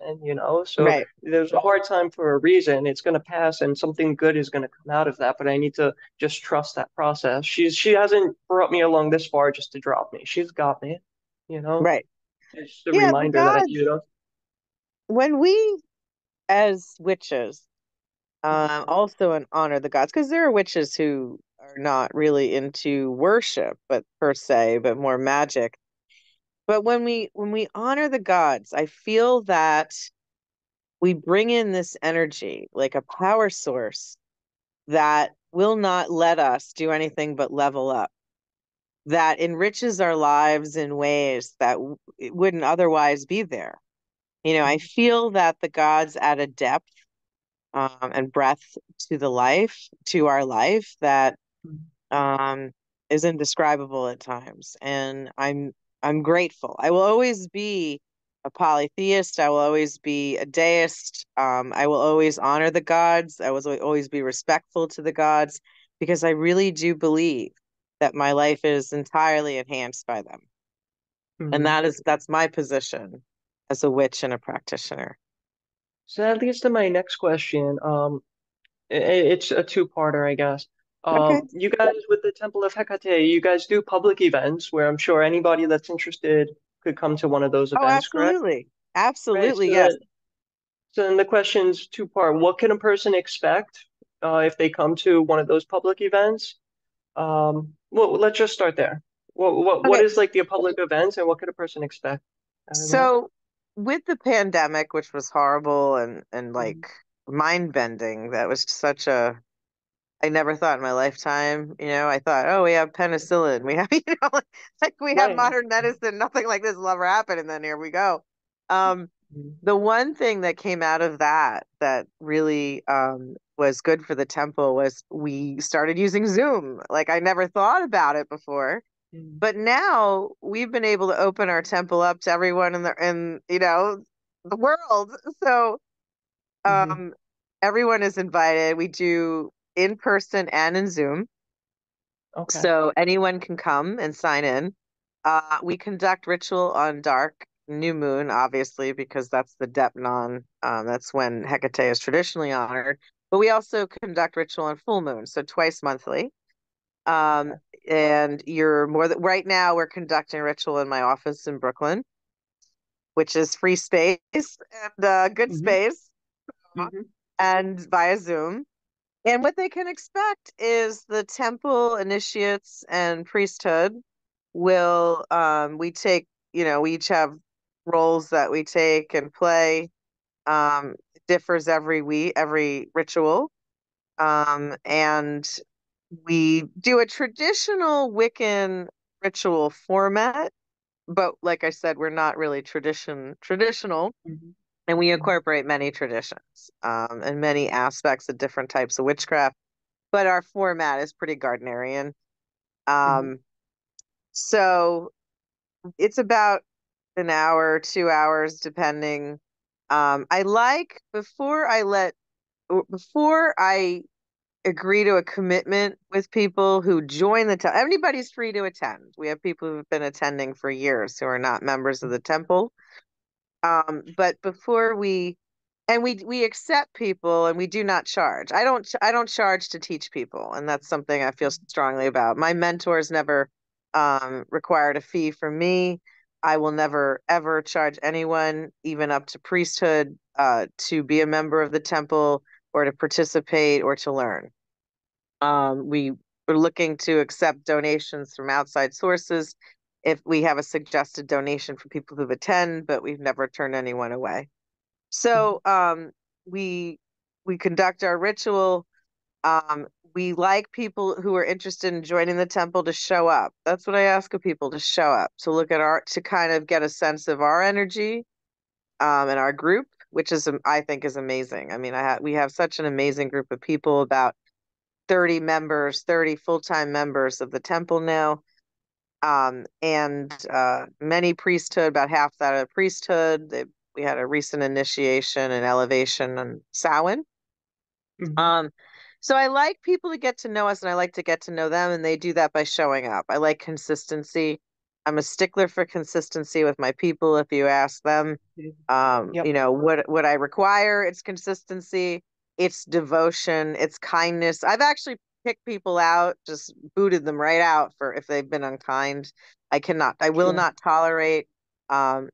So right, there's a hard time for a reason. It's going to pass and something good is going to come out of that, but I need to just trust that process. She hasn't brought me along this far just to drop me. She's got me, you know? right. It's just a Yeah, the reminder that, gods, when we as witches Mhm. also honor the gods, because there are witches who are not really into worship, but per se, but more magic. But when we honor the gods, I feel that we bring in this energy, like a power source that will not let us do anything but level up, that enriches our lives in ways that it wouldn't otherwise be there. I feel that the gods add a depth and breadth to our life that um, is indescribable at times. And I'm grateful. I will always be a polytheist. I will always be a deist. I will always honor the gods. I will always be respectful to the gods because I really do believe that my life is entirely enhanced by them. And Mm-hmm. that's my position as a witch and a practitioner. So that leads to my next question. It's a two-parter, I guess. Okay. You guys with the Temple of Hecate, you guys do public events where I'm sure anybody that's interested could come to one of those Oh, events, correct? absolutely. Right. Absolutely, yes. So then the question's two-part. What can a person expect if they come to one of those public events? Well, let's just start there. What Okay. is like the public events and what could a person expect out of that? So with the pandemic, which was horrible and Mhm. like mind bending, that was such a I never thought in my lifetime, I thought, oh, we have penicillin. We have, like we have Right. modern medicine. Nothing like this will ever happen. And then here we go. Um, Mhm. the one thing that came out of that really was good for the temple was we started using Zoom. Like I never thought about it before. Mhm. But now we've been able to open our temple up to everyone in the world. So Mhm. um, everyone is invited. We do in person and in Zoom. Okay. So anyone can come and sign in. We conduct ritual on dark new moon, obviously, because that's the Depnon. That's when Hecate is traditionally honored. But we also conduct ritual on full moon, so twice monthly. Um, Okay. and you're more than right now, we're conducting ritual in my office in Brooklyn, which is free space and good Mhm. space Mhm. and via Zoom. And what they can expect is the temple initiates and priesthood will we take, we each have roles that we take and play. It differs every week, every ritual. And we do a traditional Wiccan ritual format, but like I said, we're not really traditional, Mhm. and we Mhm. incorporate many traditions and many aspects of different types of witchcraft. But our format is pretty Gardnerian. Mhm. Um, so it's about an hour, 2 hours, depending. I like before I agree to a commitment with people who join the temple. Anybody's free to attend. We have people who've been attending for years who are not members of the temple. But before we accept people and we do not charge. I don't charge to teach people, and that's something I feel strongly about. My mentors never required a fee from me. I will never ever charge anyone, even up to priesthood, to be a member of the temple or to participate or to learn. We are looking to accept donations from outside sources if we have a suggested donation for people who attend, but we've never turned anyone away. Mhm. So we conduct our ritual. Um, we like people who are interested in joining the temple to show up. That's what I ask of people, to show up, to look at to kind of get a sense of our energy and our group, which I think is amazing. I mean, we have such an amazing group of people, about 30 members, 30 full-time members of the temple now. And many priesthood, about half that of the priesthood. We had a recent initiation and elevation on Samhain. Mhm. Um, so I like people to get to know us and I like to get to know them, and they do that by showing up. I like consistency. I'm a stickler for consistency with my people. If you ask them, Mhm. Yep. what I require, it's consistency, it's devotion, it's kindness. I've actually picked people out, just booted them right out for if they've been unkind. I will Sure. not tolerate um,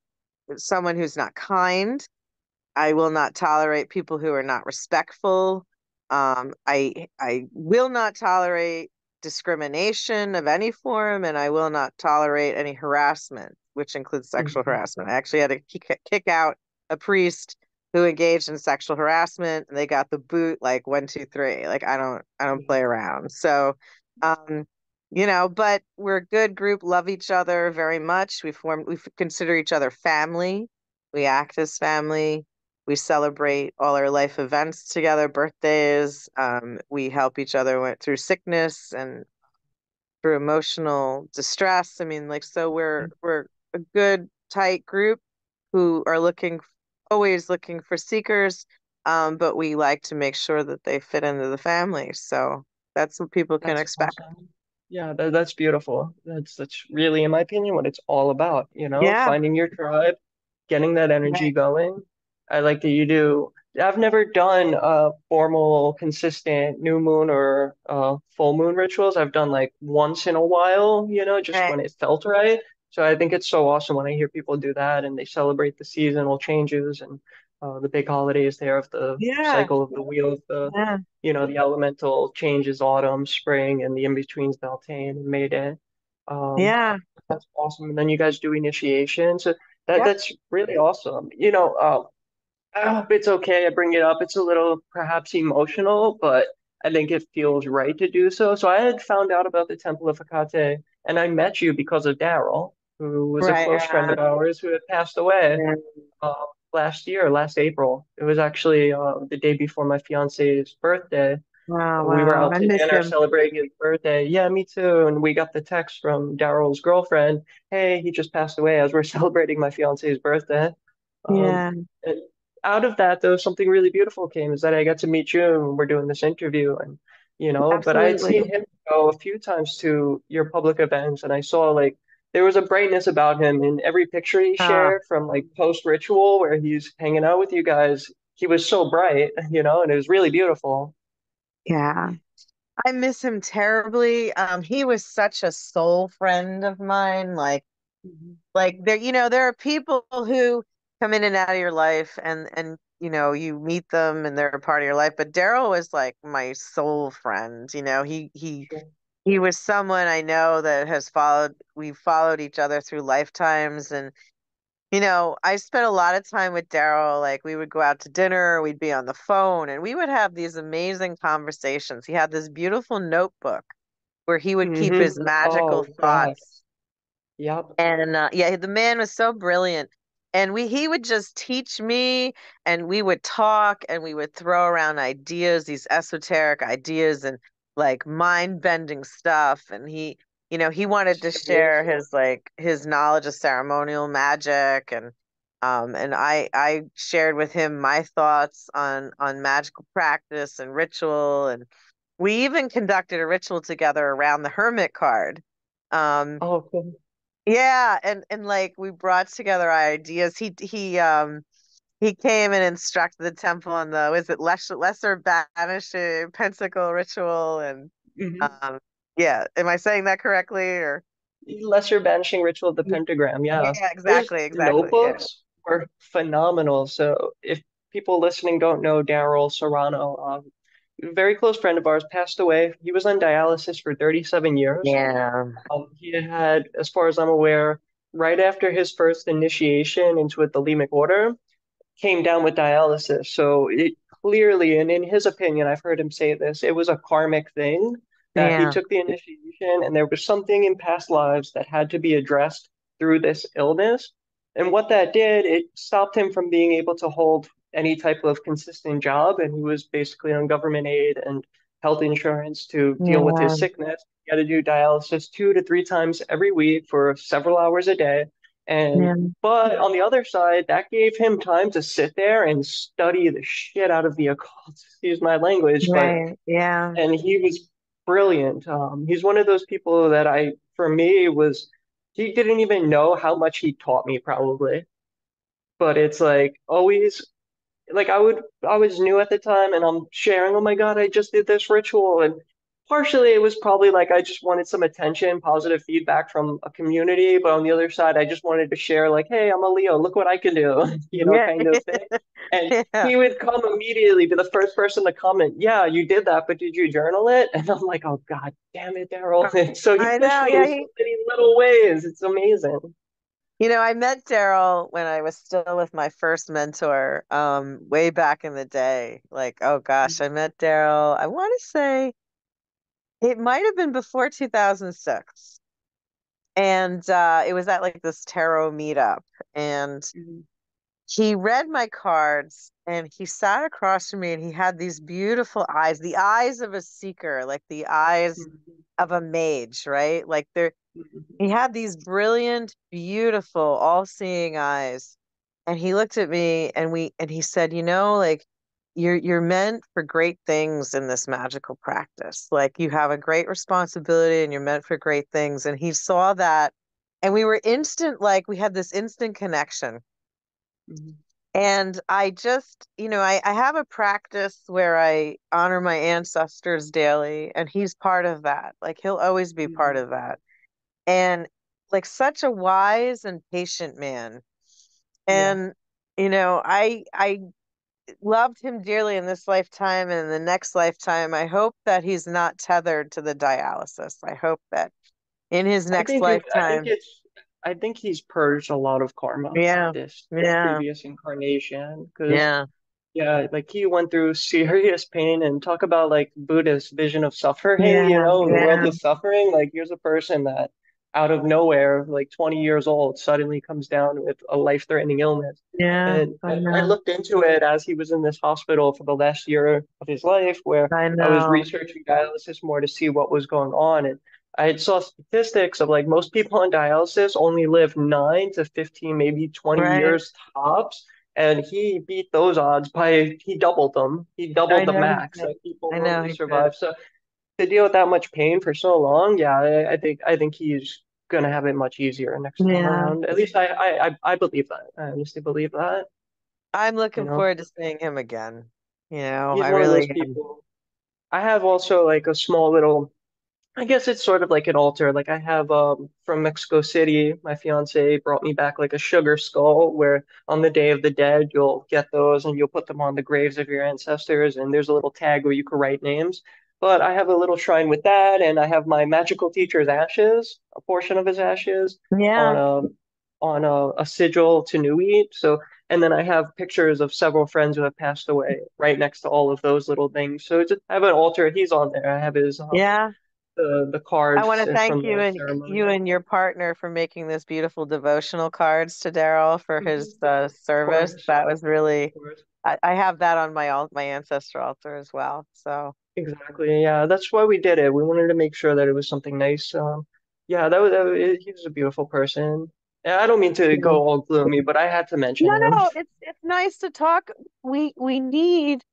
someone who's not kind. I will not tolerate people who are not respectful. I will not tolerate discrimination of any form, and I will not tolerate any harassment, which includes sexual Mhm. harassment. I actually had to kick out a priest who engaged in sexual harassment, and they got the boot like 1, 2, 3. Like I don't play around. So, um, but we're a good group, love each other very much. We consider each other family. We act as family. We celebrate all our life events together, birthdays. We help each other through sickness and through emotional distress. I mean, like, so we're a good tight group who are always looking for seekers, but we like to make sure that they fit into the family. So that's what people can That's expect. awesome. Yeah, that's beautiful. That's really, in my opinion, what it's all about, Yeah, finding your tribe, getting that energy right. going. I like that you do. I've never done formal, consistent new moon or full moon rituals. I've done like once in a while, just Right. when it felt right. So I think it's so awesome when I hear people do that and they celebrate the seasonal changes and the big holidays there of the Yeah, cycle of the wheel of yeah, the elemental changes, autumn, spring, and the in-betweens, Beltane and Mayday. Um, yeah, that's awesome. And then you guys do initiation. So yep, that's really awesome. I hope it's okay. I bring it up. It's a little perhaps emotional, but I think it feels right to do so. So I had found out about the Temple of Hecate, and I met you because of Daryl, who was a right. close friend of ours who had passed away Yeah. uh, last year, last April. It was actually the day before my fiance's birthday. Wow, We were wow. out I to miss dinner him. celebrating his birthday. Yeah, me too. And we got the text from Daryl's girlfriend. Hey, he just passed away as we're celebrating my fiance's birthday. Um, Yeah, and out of that, though, something really beautiful came is that I got to meet you and we're doing this interview. And, but I had absolutely. seen him go a few times to your public events and I saw like there was a brightness about him in every picture he Uh, shared from like post ritual where he's hanging out with you guys. He was so bright, and it was really beautiful. yeah. I miss him terribly. He was such a soul friend of mine. Mhm. There are people who come in and out of your life, and you meet them and they're a part of your life. But Daryl was like my soul friend. Sure. He was someone I know that we've followed each other through lifetimes. And I spent a lot of time with Daryl. Like, we would go out to dinner, we'd be on the phone, and we would have these amazing conversations. He had this beautiful notebook where he would keep his magical Oh, thoughts. yes. Yep. And yeah, the man was so brilliant. And he would just teach me, and we would talk, and we would throw around ideas, these esoteric ideas and like mind-bending stuff. And he wanted to It's share amazing. his knowledge of ceremonial magic, and I shared with him my thoughts on magical practice and ritual. And we even conducted a ritual together around the hermit card. Um, Oh, cool. yeah, and like we brought together our ideas. He came and instructed the temple on the was it lesser banishing pentacle ritual. And Hmm. um yeah, am I saying that correctly? Or Lesser banishing ritual of the pentagram. Yeah. yeah, His exactly, yeah. notebooks were phenomenal. So if people listening don't know Daryl Serrano, a very close friend of ours passed away. He was on dialysis for 37 years. Yeah, He had, as far as I'm aware, right after his first initiation into a Thelemic order, came down with dialysis. So it clearly, and in his opinion, I've heard him say this, it was a karmic thing that he yeah, took the initiation and there was something in past lives that had to be addressed through this illness. And what that did, it stopped him from being able to hold any type of consistent job. And he was basically on government aid and health insurance to deal with his yeah, sickness. He had to do dialysis 2 to 3 times every week for several hours a day. And yeah, but on the other side, that gave him time to sit there and study the shit out of the occult, excuse my language, but right, yeah, and he was brilliant. He's one of those people that for me, he didn't even know how much he taught me probably, but it's like always like I was new at the time and I'm sharing, oh my God, I just did this ritual. And partially it was probably like I just wanted some attention, positive feedback from a community. But on the other side, I just wanted to share, like, hey, I'm a Leo, look what I can do, yeah, kind of thing. And yeah. he would come immediately, be the first person to comment, yeah, you did that, but did you journal it? And I'm like, oh God damn it, Daryl. And so he I pushed know, me yeah, in so many little ways. It's amazing. I met Daryl when I was still with my first mentor, way back in the day. Like, oh gosh, I met Daryl. I want to say it might have been before 2006. And it was at like this tarot meetup. And Mhm. he read my cards and he sat across from me and he had these beautiful eyes, the eyes of a seeker, like the eyes Mhm. of a mage, right? Like they're Mhm. he had these brilliant, beautiful, all-seeing eyes. And he looked at me and he said, like you're meant for great things in this magical practice. Like you have a great responsibility and you're meant for great things. And he saw that and we were instant, like we had this instant connection. Mhm. And I just, I have a practice where I honor my ancestors daily, and he's part of that. Like he'll always be part Mhm. of that. And like such a wise and patient man. Yeah. And I loved him dearly in this lifetime and in the next lifetime. I hope that he's not tethered to the dialysis. I hope that in his next I think lifetime. I think he's purged a lot of karma Yeah. this Yeah. previous incarnation because Yeah. yeah, like he went through serious pain and talk about like Buddhist vision of suffering, Yeah. the world Yeah. of suffering. Like here's a person that out of nowhere, like 20 years old, suddenly comes down with a life-threatening illness. Yeah. And I I know. looked into it as he was in this hospital for the last year of his life, where I I was know. researching dialysis more to see what was going on. And I saw statistics of like most people on dialysis only live 9 to 15, maybe 20 Right. years tops. And he beat those odds by he doubled them. He I doubled the know he max did. that people I know normally he did. survive. So to deal with that much pain for so long, yeah, I think he's gonna have it much easier next time Yeah. around. At least I believe that. I honestly believe that. I'm You looking know, forward to seeing him again. he's I one of those really am. people. I have also like a small little I guess it's sort of like an altar. Like I have from Mexico City, my fiance brought me back like a sugar skull where on the Day of the Dead you'll get those and you'll put them on the graves of your ancestors and there's a little tag where you can write names. But I have a little shrine with that and I have my magical teacher's ashes, a portion of his ashes Yeah. on a sigil to Nui. So and then I have pictures of several friends who have passed away right next to all of those little things. So it's, I have an altar. He's on there. I have his Yeah. the I want cards to thank from you the and ceremony. you and your partner for making this beautiful devotional cards to Daryl for his Of service. course, That was of really, course. I have that on my ancestor altar as well. So Exactly. Yeah, that's why we did it. We wanted to make sure that it was something nice. Yeah, he was a beautiful person. And I don't mean to yeah. go all gloomy, but I had to mention No, him. no, it's nice to talk. We need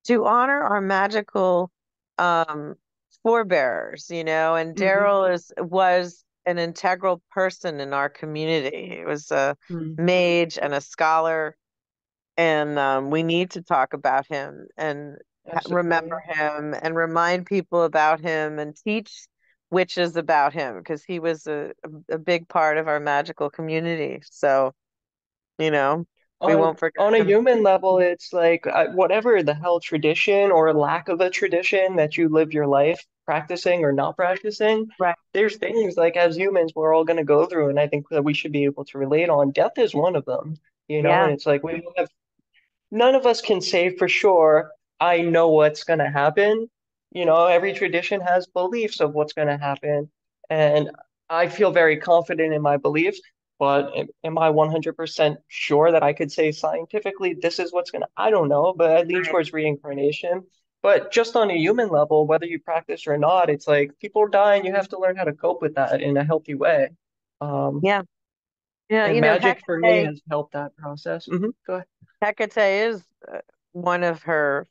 to honor our magical um forebearers, and Hmm. Daryl is was an integral person in our community. He was a mage and a scholar, and we need to talk about him and remember Absolutely. him and remind people about him and teach witches about him because he was a big part of our magical community. So, you know, we won't forget On a him. human level, it's like whatever the hell tradition or lack of a tradition that you live your life practicing or not practicing, Right. there's things like as humans we're all going to go through, and I think that we should be able to relate on. Death is one of them, and Yeah. it's like we all have none of us can say for sure, I know what's going to happen. Every tradition has beliefs of what's going to happen. And I feel very confident in my beliefs, but am I 100% sure that I could say scientifically this is what's going to, I don't know, but I lean Right. towards reincarnation. But just on a human level, whether you practice or not, it's like people die and you have to learn how to cope with that in a healthy way. Um, Yeah. Yeah. and magic for me has helped that process. Go ahead. Hecate is one of her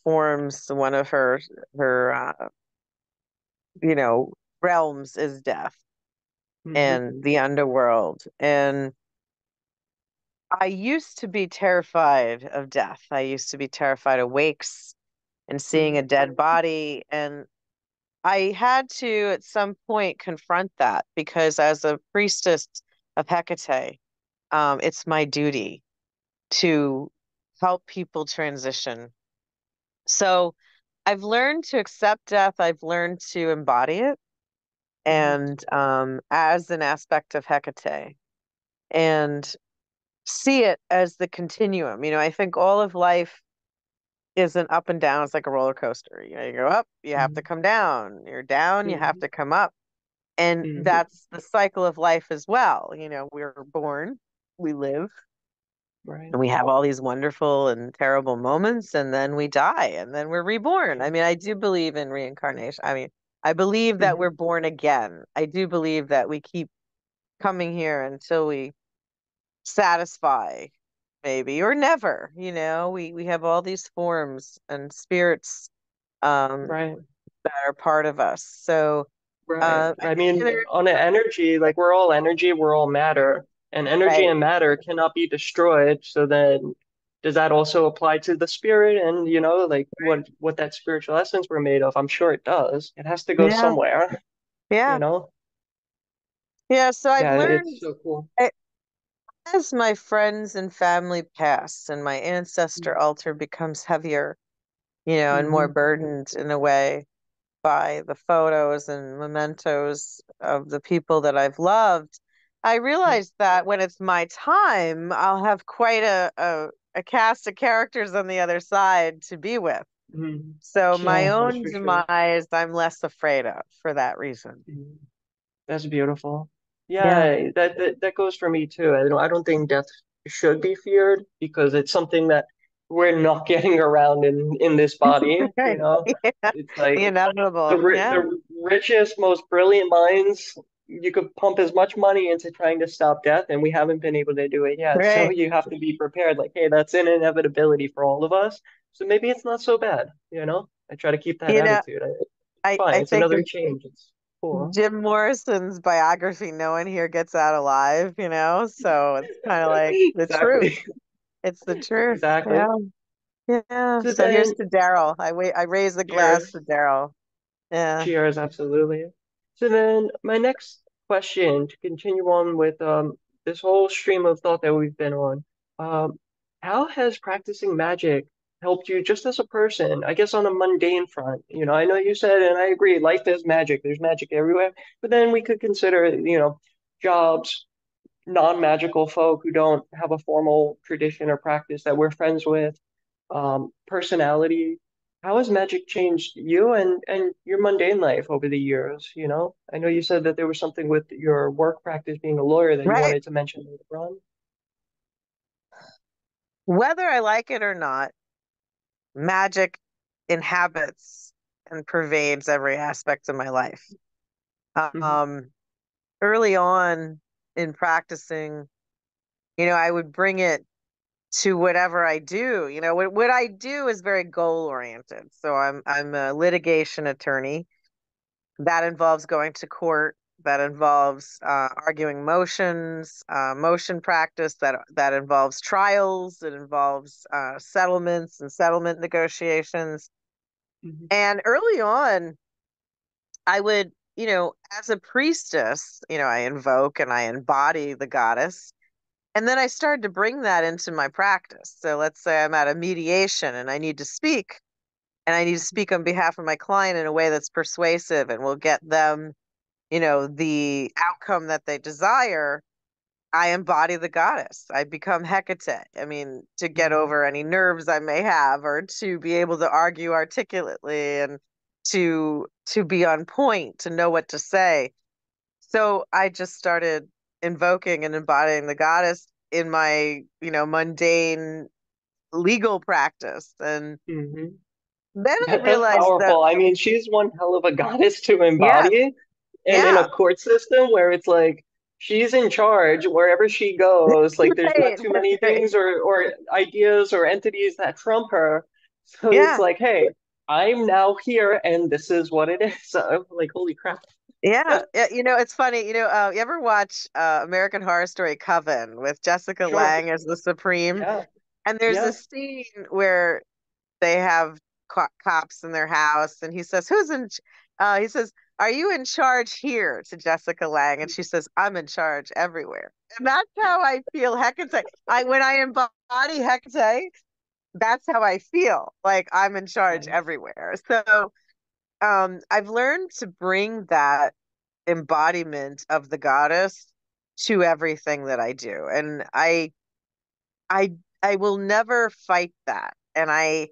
forms, one of her realms is death Hmm. and the underworld. And I used to be terrified of death. I used to be terrified of wakes and seeing a dead body. And I had to at some point confront that because as a priestess of Hecate, it's my duty to help people transition. So I've learned to accept death. I've learned to embody it Hmm. and as an aspect of Hecate. and see it as the continuum. I think all of life is an up and down. It's like a roller coaster. You go up, you have to Mhm. come down. You're down, you have Mhm. to come up. And Mhm. that's the cycle of life as well. We're born, we live, Right. and we have all these wonderful and terrible moments, and then we die, and then we're reborn. I Mhm. mean, I do believe in reincarnation. I mean, I believe that we're Mhm. born again. I do believe that we keep coming here until we satisfy, maybe, or never. We have all these forms and spirits um Right. that are part of us. So Right. I I think mean, on an energy, like we're all energy, we're all matter, and energy right. and matter cannot be destroyed. So then, does that also apply to the spirit and, like what that spiritual essence we're made of? I'm sure it does. It has to go Yeah, somewhere, you yeah, know? yeah. So I've Yeah, learned it's so cool. as my friends and family pass and my ancestor altar becomes heavier, and more Mm-hmm. burdened in a way by the photos and mementos of the people that I've loved, I realized that when it's my time, I'll have quite a cast of characters on the other side to be with. Mm-hmm. So my Yeah, that's own for sure. demise, I'm less afraid of for that reason. Mhm. That's beautiful. Yeah. Yeah, that goes for me too. I don't think death should be feared because it's something that we're not getting around in this body, Right. Yeah. It's The like inevitable. Yeah. the richest, most brilliant minds, you could pump as much money into trying to stop death, and we haven't been able to do it yet. So Right. you have to be prepared, like, hey, that's an inevitability for all of us. So maybe it's not so bad. I try to keep that You know, attitude. It's fine. I It's think another of change. It's cool. Jim Morrison's biography, no one here gets out alive. So it's kind of like the truth. Exactly. It's the truth. Exactly. Yeah. Yeah. So So here's then, to Daryl. I raise the glass to cheers. Daryl. Yeah. Cheers, absolutely. So then, my next question to continue on with this whole stream of thought that we've been on, um, how has practicing magic helped you just as a person? I guess on a mundane front. I know you said, and I agree, life is magic. There's magic everywhere. But then we could consider, jobs, non-magical folk who don't have a formal tradition or practice that we're friends with, personality. How has magic changed you and your mundane life over the years? I know you said that there was something with your work practice being a lawyer that you Right. wanted to mention later on. Whether I like it or not, magic inhabits and pervades every aspect of my life. Hmm. Um, Early on in practicing, I would bring it to whatever I do. What I do is very goal oriented. So I'm a litigation attorney. That involves going to court. That involves arguing motions, motion practice. That involves trials. It involves settlements and settlement negotiations. Hmm. And early on, I would, as a priestess, I invoke and I embody the goddess. And then I started to bring that into my practice. So let's say I'm at a mediation and I need to speak, and I need to speak on behalf of my client in a way that's persuasive and will get them, the outcome that they desire. I embody the goddess. I become Hecate. I mean, to get Hmm. over any nerves I may have, or to be able to argue articulately, and to be on point, to know what to say. So I just started invoking and embodying the goddess in my, mundane legal practice. And Hmm. then I That's realized that, powerful. I mean, she's one hell of a goddess to yes, embody. And in a yeah, court system where it's like she's in charge wherever she goes, like there's not right, too many right, things or ideas or entities that trump her. So it's yeah, like, hey, I'm now here and this is what it is. So like, holy crap. yeah. Yeah, it's funny. You ever watch American Horror Story Coven with Jessica Sure. Lange as the Supreme? Yeah. And there's Yeah. this scene where they have cops in their house, and he says, he says, "Are you in charge here?" to Jessica Lange, and she says, "I'm in charge everywhere." And that's how I feel Hecate. When I embody Hecate, that's how I feel. Like I'm in charge Nice. everywhere. So I've learned to bring that embodiment of the goddess to everything that I do. And I I will never fight that. And I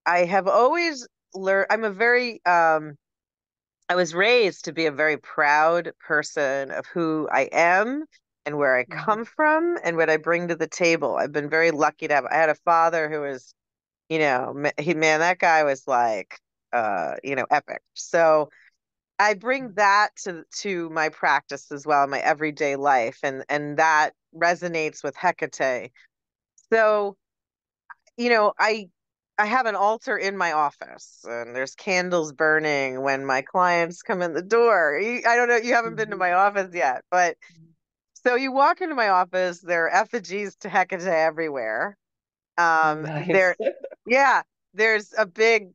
have always learned I'm a very I was raised to be a very proud person of who I am and where I Mm-hmm. come from and what I bring to the table. I've been very lucky to have I had a father who was, man, that guy was like epic. So I bring that to my practice as well, my everyday life, and that resonates with Hecate. So, I have an altar in my office, and there's candles burning when my clients come in the door. I don't know, you haven't been to Mm-hmm. my office yet, but so you walk into my office, there are effigies to Hecate everywhere. Nice. There, yeah, there's a big,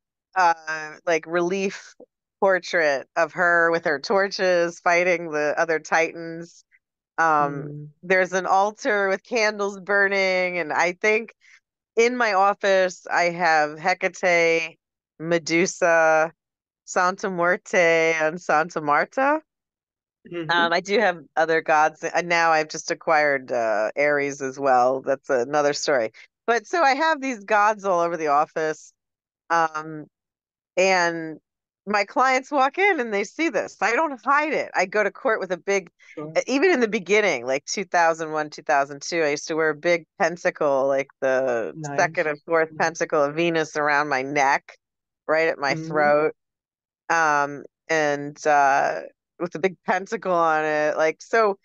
like relief portrait of her with her torches fighting the other titans. Mm. There's an altar with candles burning, and I think in my office I have Hecate, Medusa, Santa Muerte, and Santa Marta. Mm-hmm. I do have other gods, and now I've just acquired Ares as well. That's another story. But so I have these gods all over the office, um, and my clients walk in and they see this. I don't hide it. I go to court with a big, Sure. even in the beginning, like 2001, 2002, I used to wear a big pentacle, like the second Nice. and fourth Nice. pentacle of Venus around my neck, right at my Mm-hmm. throat, and with a big pentacle on it. Like, so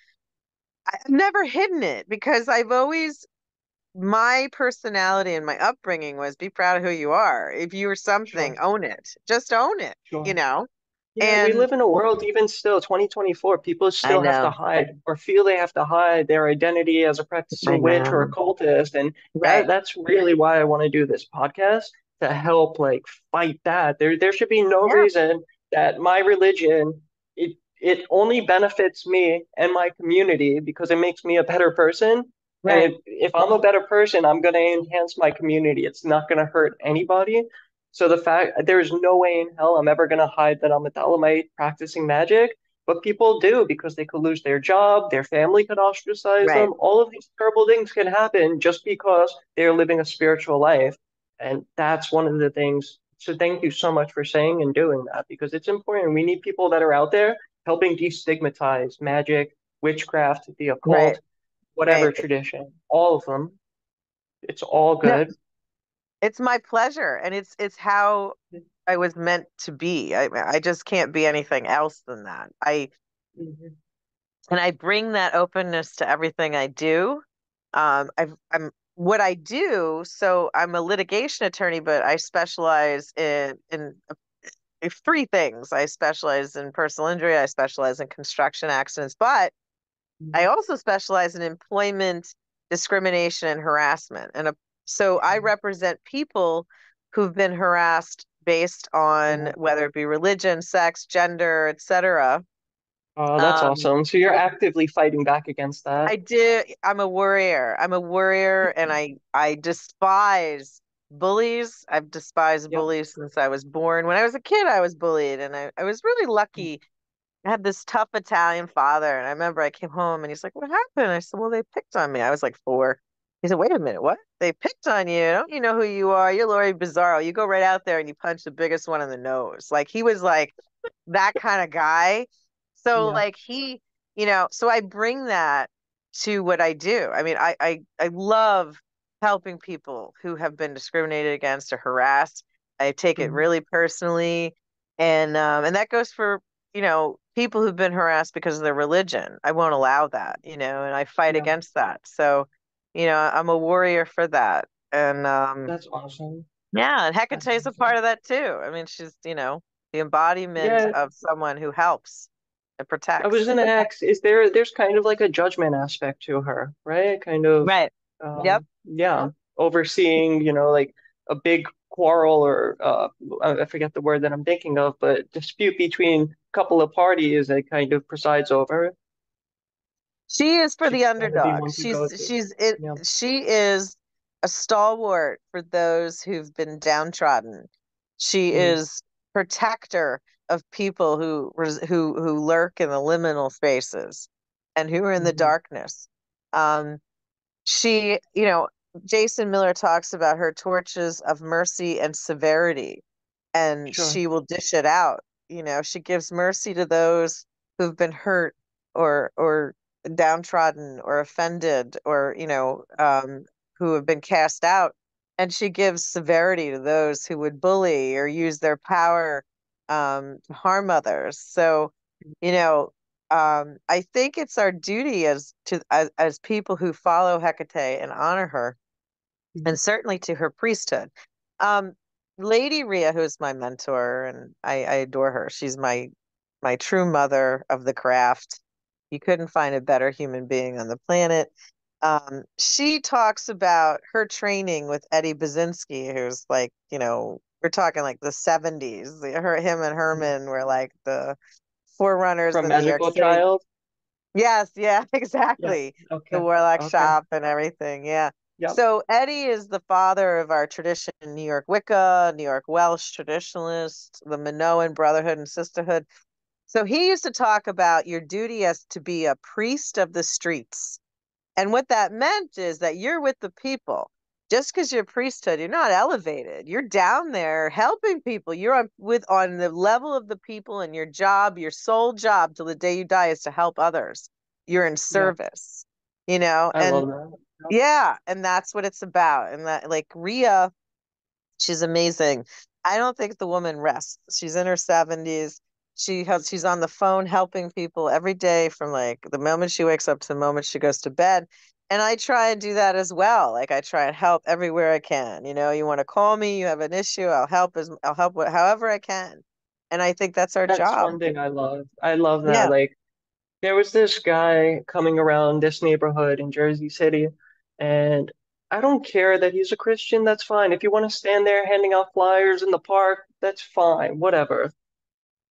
I've never hidden it because my personality and my upbringing was be proud of who you are. If you are something, Sure. own it. Just own it, you Sure. know? Yeah, we And live in a world, even still, 2024, people I still have to know, hide or feel they have to hide their identity as a I practicing witch or know. occultist. And Right, that's really why I want to do this podcast to help like fight that. There should be no yeah, reason that my religion it only benefits me and my community because it makes me a better person. And right, if I'm a better person, I'm going to enhance my community. It's not going to hurt anybody. So the fact there's no way in hell I'm ever gonna hide that I'm a Thalamite practicing magic, but people do because they could lose their job, their family could ostracize right, them. All of these terrible things can happen just because they're living a spiritual life. And that's one of the things. So thank you so much for saying and doing that because it's important. We need people that are out there helping destigmatize magic, witchcraft, the right, occult, whatever right. tradition, all of them. It's all No, good. it's my pleasure, and it's how I was meant to be. I just can't be anything else than that. Mhm. And I bring that openness to everything I do. I'm what I do. So I'm a litigation attorney, but I specialize in three things. I specialize in personal injury. I specialize in construction accidents, but I Mhm. also specialize in employment discrimination and harassment. So I represent people who've been harassed based on Sure. whether it be religion, sex, gender, etc. Oh, that's Um, awesome. So you're actively fighting back against that. I did. I'm a worrier. I'm a worrier, and I despise bullies. I've despised Yep. bullies since I was born. When I was a kid, I was bullied, and I was really lucky. I had this tough Italian father, and I remember I came home, and he's like, "What happened?" I said, "Well, they picked on me." I was like 4. He said, "Wait a minute, what? They picked on you? Don't you know who you are? You're Laurie Bizzarro. You go right out there and you punch the biggest one in the nose." Like he was like that kind of guy. So Yeah. like so I bring that to what I do. I mean, I love helping people who have been discriminated against or harassed. I take it Mhm. really personally, and that goes for, people who've been harassed because of their religion. I won't allow that, and I fight Yeah. against that. So, I'm a warrior for that. And That's awesome. yeah, and That's Hecate's a part awesome. of that too. I mean, she's, the embodiment Yeah, of someone who helps and I was protects. gonna ask, there's kind of like a judgment aspect to her, right? Kind of, Right. Yep. yeah, overseeing, like a big quarrel or I forget the word that I'm thinking of, but dispute between a couple of parties that kind of presides over. She is for the She's kind of the underdog. one to go to. Yeah. She is a stalwart for those who've been downtrodden. She Mm. is protector of people who lurk in the liminal spaces. and who are in the Hmm. darkness. Um, she, Jason Miller talks about her torches of mercy and severity, and Sure. she will dish it out. She gives mercy to those who've been hurt or downtrodden or offended or, who have been cast out. And she gives severity to those who would bully or use their power to harm others. So, you know, I think it's our duty as people who follow Hecate and honor her, Mhm. and certainly to her priesthood. Um, Lady Rhea, who's my mentor, and I adore her. She's my true mother of the craft. You couldn't find a better human being on the planet. She talks about her training with Eddie Basinski, who's like, we're talking like the 70s. Him and Mhm. Herman were like the forerunners From in New York Magical City. Child? Yes, yeah, Yeah. exactly. The Okay. Warlock Okay. shop and everything. Yeah. Yep. So Eddie is the father of our tradition in New York Wicca, New York Welsh traditionalists, the Minoan Brotherhood and Sisterhood. So he used to talk about your duty as to be a priest of the streets. And what that meant is that you're with the people. Just because you're priesthood, you're not elevated. You're down there helping people. You're on the level of the people, and your job, your sole job till the day you die is to help others. You're in Yep. service, I and love that. Yep. yeah, and that's what it's about. And that, like, Rhea, she's amazing. I don't think the woman rests. She's in her 70s. She's on the phone helping people every day from like the moment she wakes up to the moment she goes to bed. And I try and do that as well. Like I try and help everywhere I can. You want to call me, you have an issue, I'll help however I can. And I think that's our That's job. one thing I love. I love that. Yeah. Like, there was this guy coming around this neighborhood in Jersey City, and I don't care that he's a Christian, that's fine. If you want to stand there handing out flyers in the park, that's fine, whatever.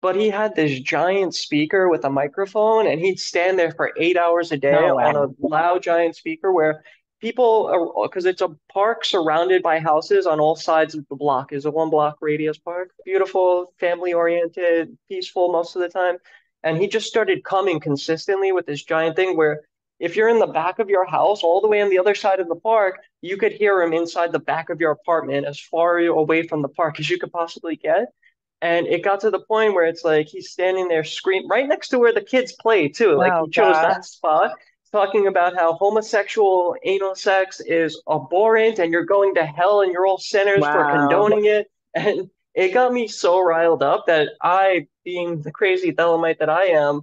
But he had this giant speaker with a microphone, and he'd stand there for 8 hours a day Oh on a wow. loud giant speaker where people are, because it's a park surrounded by houses on all sides of the block. It's a 1 block radius park. Beautiful, family oriented, peaceful most of the time. And he just started coming consistently with this giant thing where if you're in the back of your house, all the way on the other side of the park, you could hear him inside the back of your apartment as far away from the park as you could possibly get. And it got to the point where it's like he's standing there screaming right next to where the kids play too. Like Oh he chose God. that spot, talking about how homosexual anal sex is abhorrent and you're going to hell and you're all sinners for Wow. condoning it. And it got me so riled up that I, being the crazy Thelemite that I am,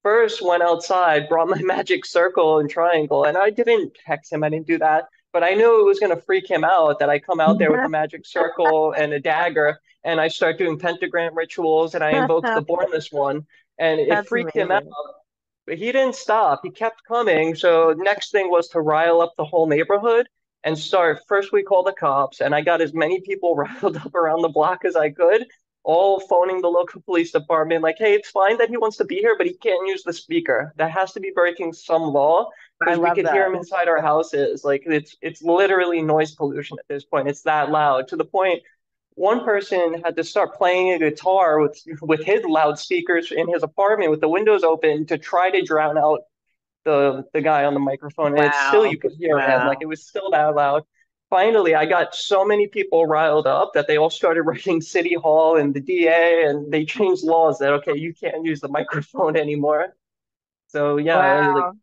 first went outside, brought my magic circle and triangle, and I didn't hex him, I didn't do that. But I knew it was going to freak him out that I come out there with a magic circle and a dagger and I start doing pentagram rituals and I invoke the Bornless One, and it That's freaked him out. amazing. But he didn't stop. He kept coming. So next thing was to rile up the whole neighborhood and start. First, we called the cops, and I got as many people riled up around the block as I could, all phoning the local police department, like, "Hey, it's fine that he wants to be here, but he can't use the speaker. That has to be breaking some law." I Because we love could hear that. him inside our houses. Like it's literally noise pollution at this point. It's that loud to the point one person had to start playing a guitar with his loudspeakers in his apartment with the windows open to try to drown out the guy on the microphone. And it's still Wow. you could hear him. Like Wow. it was still that loud. Finally, I got so many people riled up that they all started writing City Hall and the DA, and they changed laws that okay, you can't use the microphone anymore. So yeah, I like Wow.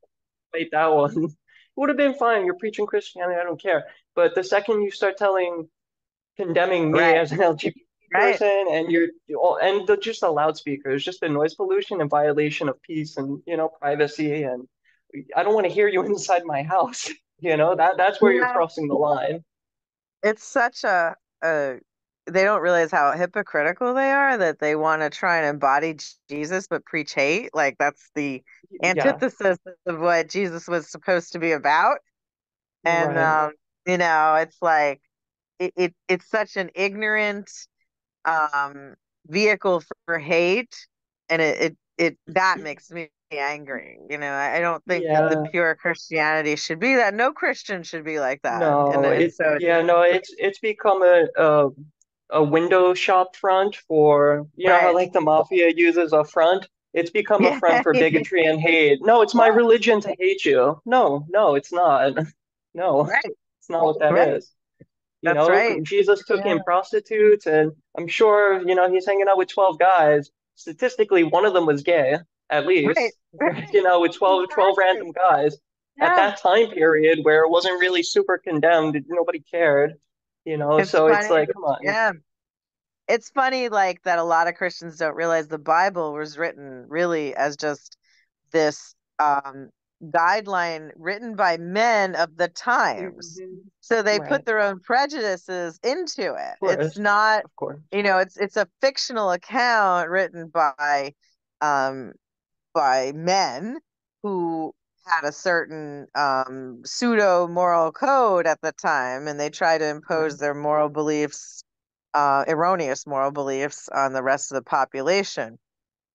fight that one. It would have been fine. You're preaching Christianity, I don't care. But the second you start telling condemning me Right. as an LGBT Right. person, and just the loudspeakers, just the noise pollution and violation of peace and privacy, and I don't want to hear you inside my house. That's where you're Yeah. crossing the line. It's such a they don't realize how hypocritical they are that they want to try and embody Jesus but preach hate. Like that's the Yeah, antithesis of what Jesus was supposed to be about. And right. it's like it's such an ignorant um vehicle for hate, and it that makes me angry. I don't think that the Yeah, pure Christianity should be that. No Christian should be like that. and no, and so no, it's become a window shop front for how right. like the mafia uses a front. It's become a Yeah. front for bigotry and hate. No, it's my religion to hate you. No, no, it's not. No, Right, it's not what that right. is. That's right. Jesus took Yeah. in prostitutes, and I'm sure, he's hanging out with 12 guys. Statistically, one of them was gay, at Right, least, right. with 12 Exactly. random guys. At Yeah. that time period where it wasn't really super condemned, nobody cared, It's so it's funny. like, come on. Yeah. It's funny, like that a lot of Christians don't realize the Bible was written really as just this guideline written by men of the times. Mhm. So they Right. put their own prejudices into it. Of It's course. not, Of course. it's a fictional account written um by men who had a certain pseudo moral code at the time, and they try to impose Right. their moral beliefs, erroneous moral beliefs, on the rest of the population.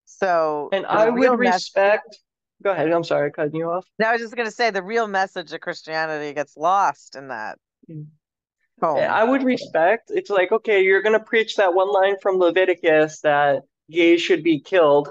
So And the I would real mess. respect, go ahead, I'm sorry, cutting you off. Now, I was just going to say the real message of Christianity gets lost in that poem. I would respect. It's like, okay, you're gonna preach that one line from Leviticus that gays should be killed,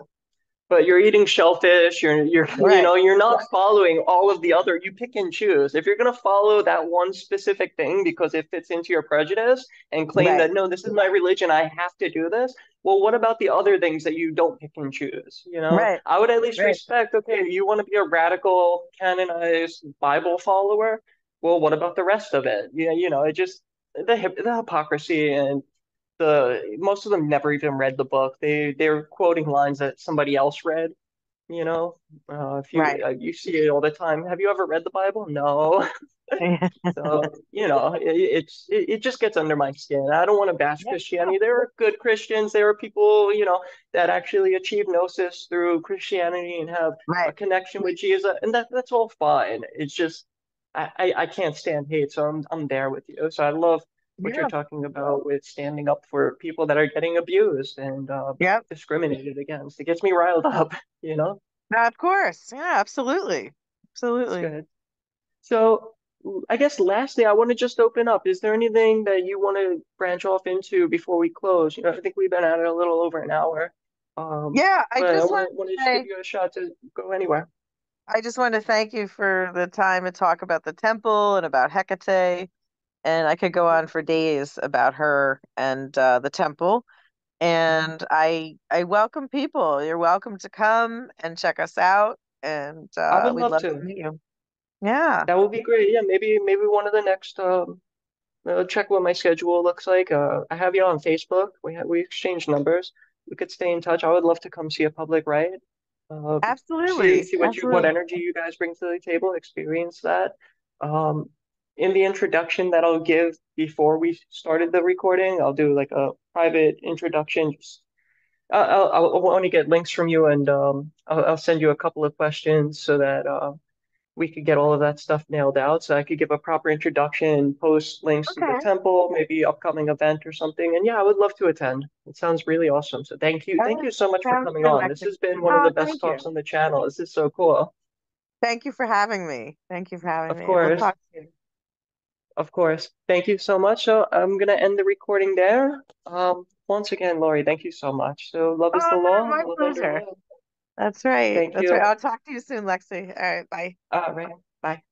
but you're eating shellfish, you're Right, you're not following all of the other, you pick and choose. If you're going to follow that one specific thing because it fits into your prejudice and claim right, that no, this is my religion, I have to do this, well, what about the other things that you don't pick and choose? right, I would at least right, respect, okay, you want to be a radical canonized Bible follower, well, what about the rest of it? Yeah, it just the hypocrisy, and the most of them never even read the book. They're quoting lines that somebody else read. You know, if right. you see it all the time. Have you ever read the Bible? No. So, it just gets under my skin. I don't want to bash Yeah, yeah, Christianity. There are good Christians. There are people, that actually achieve gnosis through Christianity and have a right. connection with Jesus, and that's all fine. It's just I can't stand hate, so I'm there with you. So I love what you're Yeah, talking about with standing up for people that are getting abused and yep. discriminated against. It gets me riled up, you know? Of course. Yeah, absolutely. It's Absolutely. good. So I guess lastly, I want to just open up. Is there anything that you want to branch off into before we close? I think we've been at it a little over an hour. Yeah, I But I just want wanted to, to want to just give say, you a shot to go anywhere. I just wanted to thank you for the time to talk about the temple and about Hecate. And I could go on Mhm. for days about her and the temple. And I welcome people. You're welcome to come and check us out, and I would we'd love love to to. meet you. Yeah, That would be great. Yeah, maybe one of the next check what my schedule looks like. I have you on Facebook. We exchange numbers. We could stay in touch. I would love to come see a public riot. Uh, see absolutely, see what absolutely. energy you guys bring to the table. Experience that. Um, in the introduction that I'll give before we started the recording, I'll do like a private introduction. Just, I'll want to get links from you, and I'll send you a couple of questions so that we could get all of that stuff nailed out, so I could give a proper introduction, post links to the Okay. temple, maybe upcoming event or something. And yeah, I would love to attend. It sounds really awesome. So thank you. All Thank right. you so much for Sounds coming good, on. This Lexi. has been one of Oh, the best thank you. talks on the channel. This is so cool. Thank you for having me. Thank you for having Of me. We'll course. talk soon. Of course. Thank you so much. So I'm gonna end the recording there. Once again, Laurie, thank you so much. So love is the Oh, law, my love under pleasure. law. That's right. Thank That's right. you. I'll talk to you soon, Lexi. All right. Bye. All right. Bye.